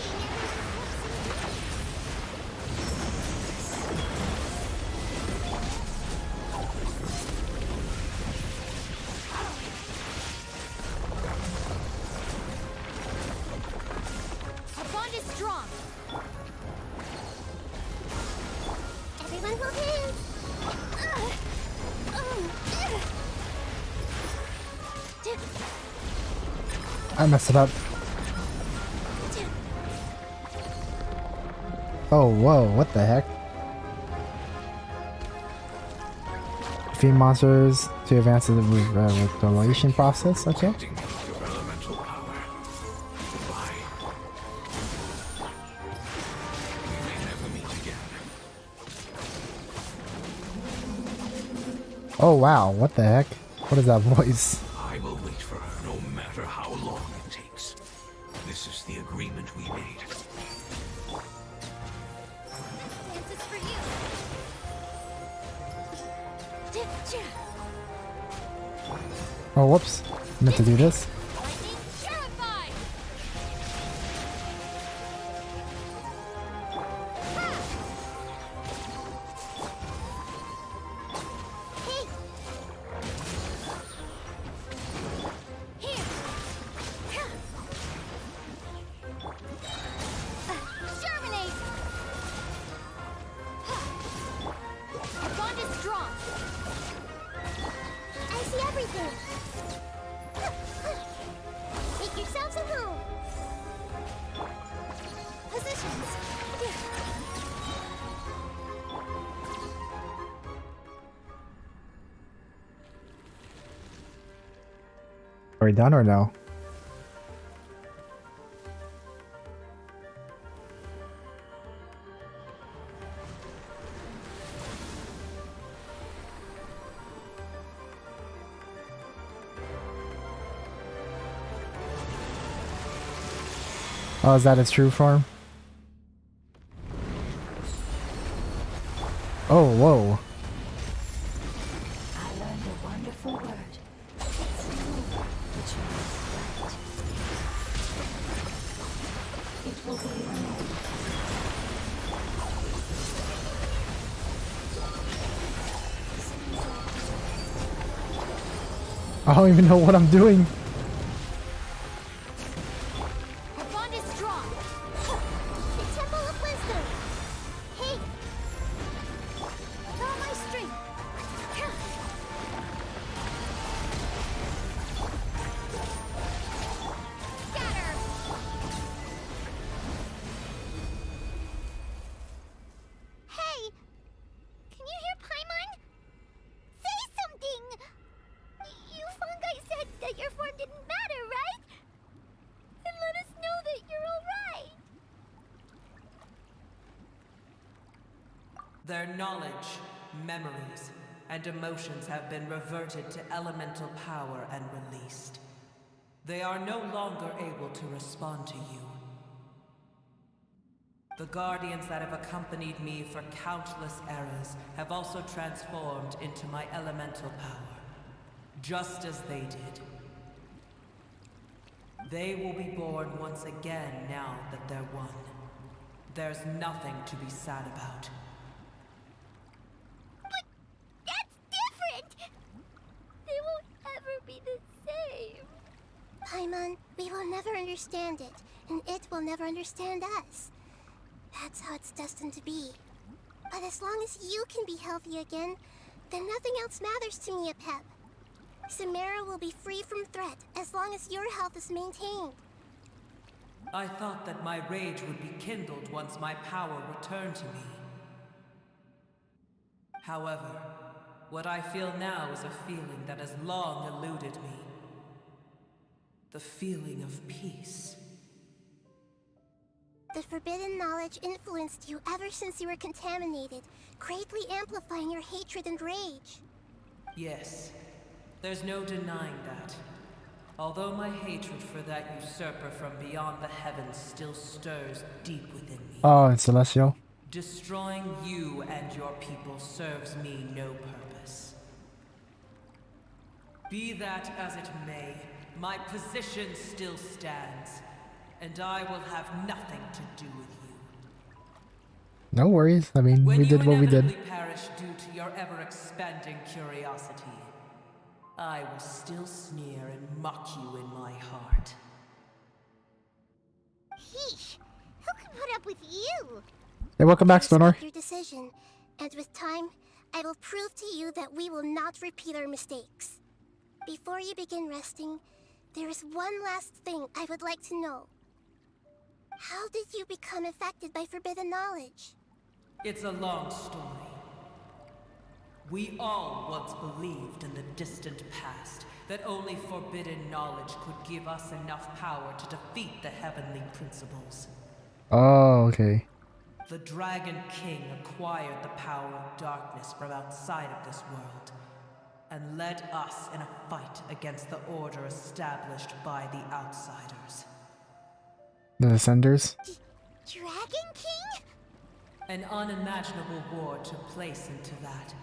Our bond is strong. Everyone hold hands. I messed it up. Oh whoa, what the heck? Defeat monsters to advance the revelation process, okay. Your elemental power. Goodbye. We may never meet again. Oh wow, what the heck? What is that voice? I will wait for her no matter how long it takes. This is the agreement we made. This is for you. Oh whoops. Meant to do this. Lightning purified. Hey. Here. Germinate. Our bond is strong. I see everything. Make yourselves at home. Positions. Are we done or no? Oh, is that its true form? Oh, whoa. I learned a wonderful word. It's no, which means right. It will be remembered. I don't even know what I'm doing. Our bond is strong. The Temple of Wisdom. Hey. Draw my strength. Their knowledge, memories, and emotions have been reverted to elemental power and released. They are no longer able to respond to you. The guardians that have accompanied me for countless eras have also transformed into my elemental power, just as they did. They will be born once again now that they're one. There's nothing to be sad about. But that's different! They won't ever be the same. Paimon, we will never understand it, and it will never understand us. That's how it's destined to be. But as long as you can be healthy again, then nothing else matters to me, Apep. Samara will be free from threat as long as your health is maintained. I thought that my rage would be kindled once my power returned to me. However, what I feel now is a feeling that has long eluded me. The feeling of peace. The forbidden knowledge influenced you ever since you were contaminated, greatly amplifying your hatred and rage. Yes, there's no denying that. Although my hatred for that usurper from beyond the heavens still stirs deep within me. Oh, it's Celestial. Destroying you and your people serves me no purpose. Be that as it may, my position still stands, and I will have nothing to do with you. No worries. I mean, we did what we did. When you inevitably perish due to your ever-expanding curiosity, I will still sneer and mock you in my heart. Heesh, who can put up with you? Hey, welcome back, I Stonor. respect your decision, and with time, I will prove to you that we will not repeat our mistakes. Before you begin resting, there is one last thing I would like to know. How did you become affected by forbidden knowledge? It's a long story. We all once believed in the distant past that only forbidden knowledge could give us enough power to defeat the heavenly principles. Oh, okay. The Dragon King acquired the power of darkness from outside of this world, and led us in a fight against the order established by the outsiders. The Ascenders. Dragon King? An unimaginable war took place into that,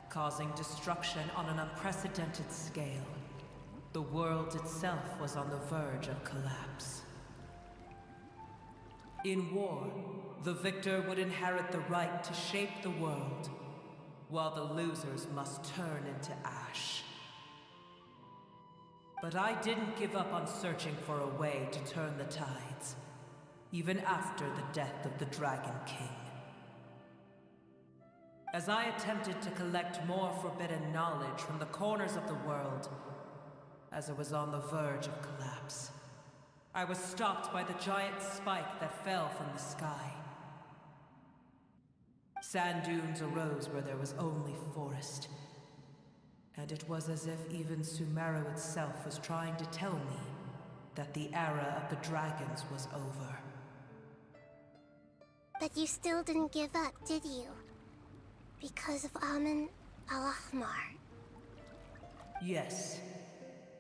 causing destruction on an unprecedented scale. The world itself was on the verge of collapse. In war, the victor would inherit the right to shape the world, while the losers must turn into ash. But I didn't give up on searching for a way to turn the tides, even after the death of the Dragon King. As I attempted to collect more forbidden knowledge from the corners of the world, as it was on the verge of collapse, I was stopped by the giant spike that fell from the sky. Sand dunes arose where there was only forest, and it was as if even Sumeru itself was trying to tell me that the era of the dragons was over. But you still didn't give up, did you? Because of Amun Al-Ahmar. Yes.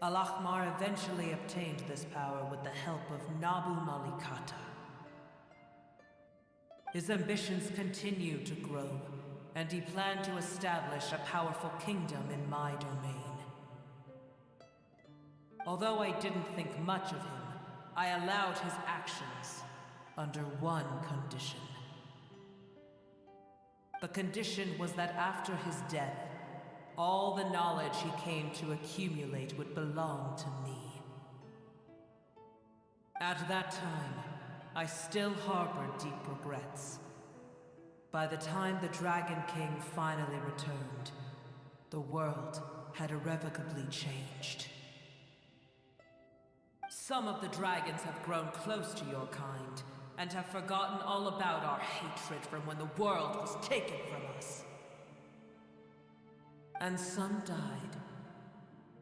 Al-Ahmar eventually obtained this power with the help of Nabu Malikata. His ambitions continued to grow, and he planned to establish a powerful kingdom in my domain. Although I didn't think much of him, I allowed his actions under one condition. The condition was that after his death, all the knowledge he came to accumulate would belong to me. At that time, I still harbored deep regrets. By the time the Dragon King finally returned, the world had irrevocably changed. Some of the dragons have grown close to your kind, and have forgotten all about our hatred from when the world was taken from us. And some died,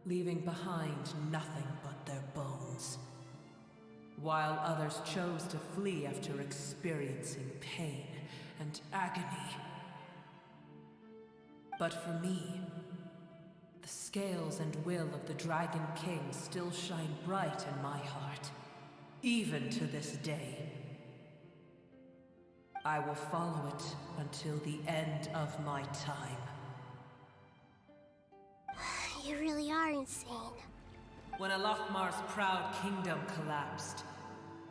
leaving behind nothing but their bones, while others chose to flee after experiencing pain and agony But for me, the scales and will of the Dragon King still shine bright in my heart, even to this day. I will follow it until the end of my time. You really are insane. When Alakmar's proud kingdom collapsed,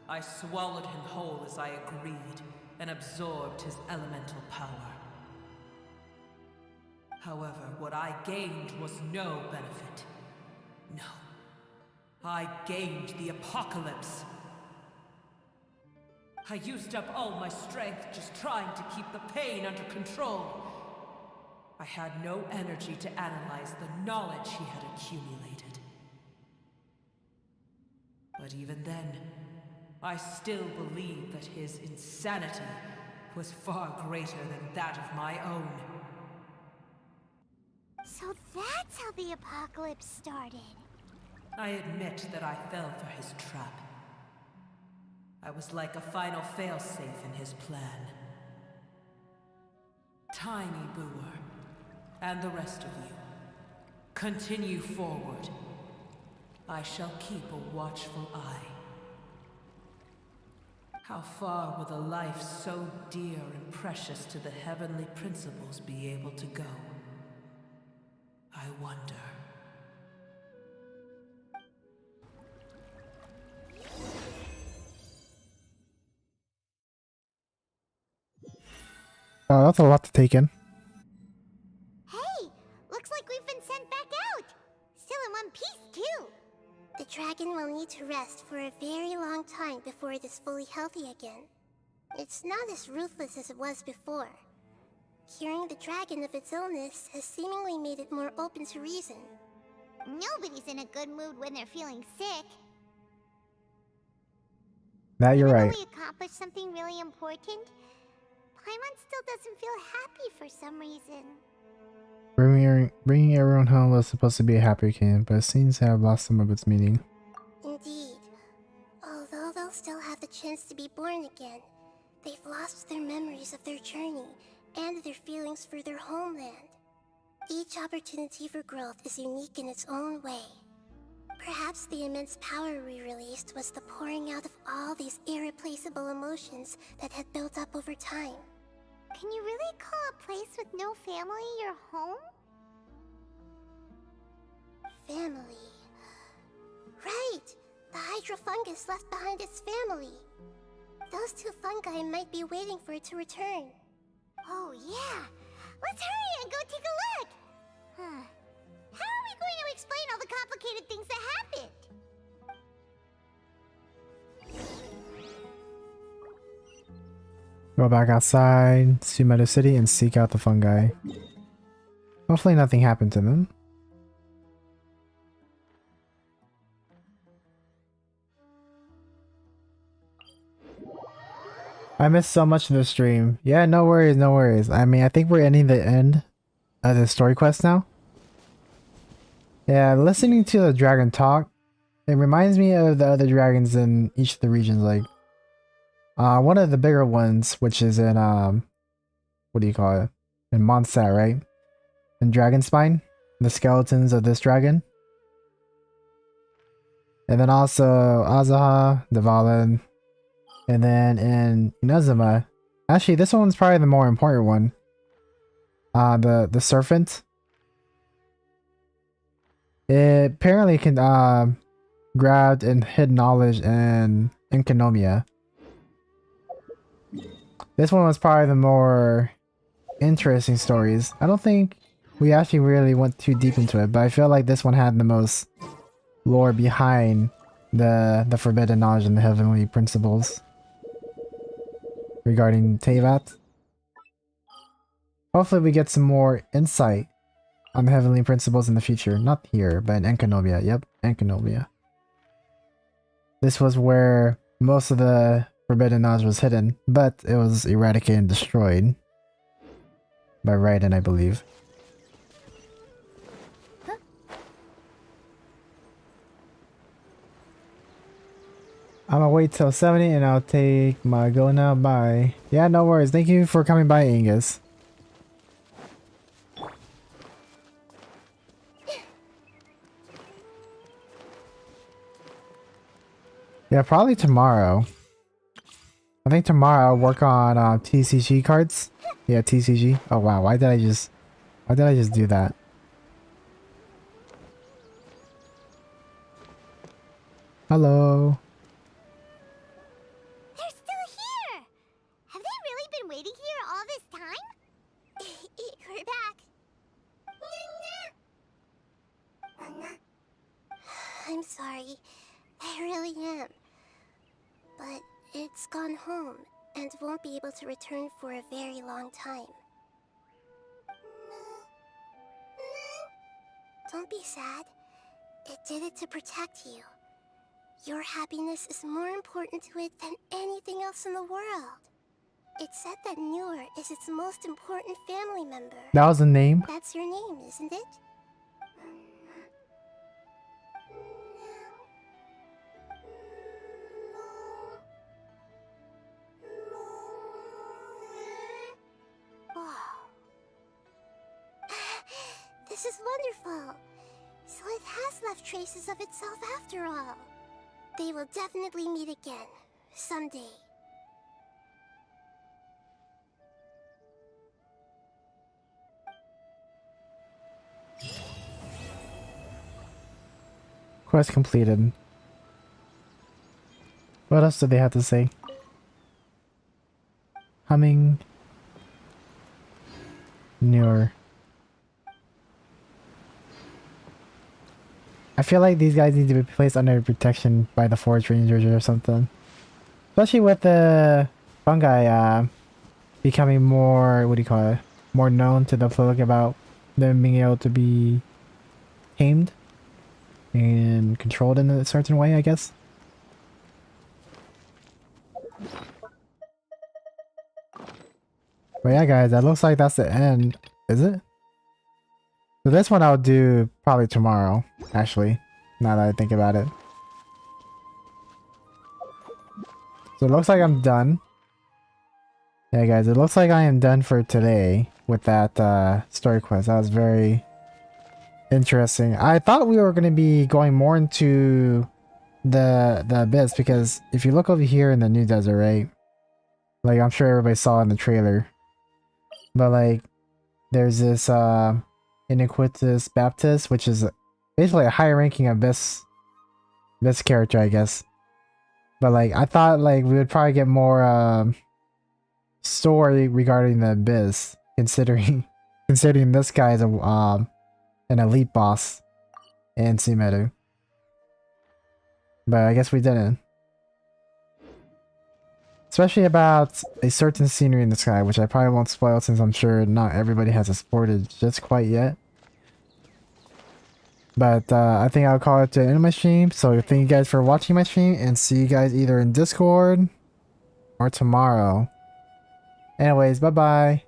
I swallowed him whole as I agreed and absorbed his elemental power. However, what I gained was no benefit. No. I gained the apocalypse. I used up all my strength just trying to keep the pain under control. I had no energy to analyze the knowledge he had accumulated. But even then, I still believe that his insanity was far greater than that of my own. So that's how the apocalypse started. I admit that I fell for his trap. I was like a final failsafe in his plan. Tiny Booer, and the rest of you, continue forward. I shall keep a watchful eye. How far will a life so dear and precious to the heavenly principles be able to go? I wonder. Oh, that's a lot to take in. Hey, looks like we've been sent back out. Still in one piece, too. The dragon will need to rest for a very long time before it is fully healthy again. It's not as ruthless as it was before. Curing the dragon of its illness has seemingly made it more open to reason. Nobody's in a good mood when they're feeling sick. That you're Even right. though we accomplished something really important, Paimon still doesn't feel happy for some reason. Bringing everyone home was supposed to be a happy camp, but it seems to have lost some of its meaning. Indeed. Although they'll still have the chance to be born again, they've lost their memories of their journey and their feelings for their homeland. Each opportunity for growth is unique in its own way. Perhaps the immense power we released was the pouring out of all these irreplaceable emotions that had built up over time. Can you really call a place with no family your home? Family. Right! The Hydra fungus left behind its family. Those two fungi might be waiting for it to return. Oh, yeah. Let's hurry and go take a look. Huh. How are we going to explain all the complicated things that happened? Go back outside, see Meadow City, and seek out the fungi. Hopefully nothing happened to them. I missed so much of the stream. Yeah, no worries, no worries. I mean, I think we're ending the end of the story quest now. Yeah, listening to the dragon talk, it reminds me of the other dragons in each of the regions. Like, one of the bigger ones, which is in what do you call it? In Mondstadt, right? In Dragonspine, the skeletons of this dragon. And then also Azaha, Dvalin, and then in Inazuma. Actually, this one's probably the more important one. The serpent. It apparently can grab and hid knowledge in Enkanomia. This one was probably the more interesting stories. I don't think we actually really went too deep into it, but I feel like this one had the most lore behind the forbidden knowledge and the heavenly principles regarding Teyvat. Hopefully we get some more insight on the heavenly principles in the future. Not here, but in Enkanomia. Yep, Enkanomia. This was where most of the forbidden knowledge was hidden, but it was eradicated and destroyed by Raiden, I believe. I'm gonna wait till 70 and I'll take my go now. Bye. Yeah, no worries. Thank you for coming by, Angus. Yeah, probably tomorrow. I think tomorrow I'll work on TCG cards. Yeah, TCG. Oh wow, why did I just do that? Hello. They're still here! Have they really been waiting here all this time? We're back. I'm sorry. I really am. But it's gone home and won't be able to return for a very long time. Don't be sad. It did it to protect you. Your happiness is more important to it than anything else in the world. It's said that Newer is its most important family member. That was the name? That's your name, isn't it? Wow. This is wonderful. So it has left traces of itself after all. They will definitely meet again, someday. Quest completed. What else do they have to say? Humming. Newer. I feel like these guys need to be placed under protection by the Forest Rangers or something. Especially with the fungi becoming more, what do you call it? More known to the public about them being able to be tamed and controlled in a certain way, I guess. But yeah, guys, that looks like that's the end. Is it? So this one I'll do probably tomorrow, actually, now that I think about it. So it looks like I'm done. Yeah, guys, it looks like I am done for today with that story quest. That was very interesting. I thought we were going to be going more into the abyss, because if you look over here in the New Desert, right? Like, I'm sure everybody saw in the trailer. But, like, there's this Iniquitous Baptist, which is basically a high-ranking abyss character, I guess. But, like, I thought, like, we would probably get more story regarding the abyss, considering this guy is an elite boss in Sumeru. But I guess we didn't. Especially about a certain scenery in the sky, which I probably won't spoil since I'm sure not everybody has explored just quite yet. But I think I'll call it the end of my stream. So thank you guys for watching my stream, and see you guys either in Discord or tomorrow. Anyways, bye bye.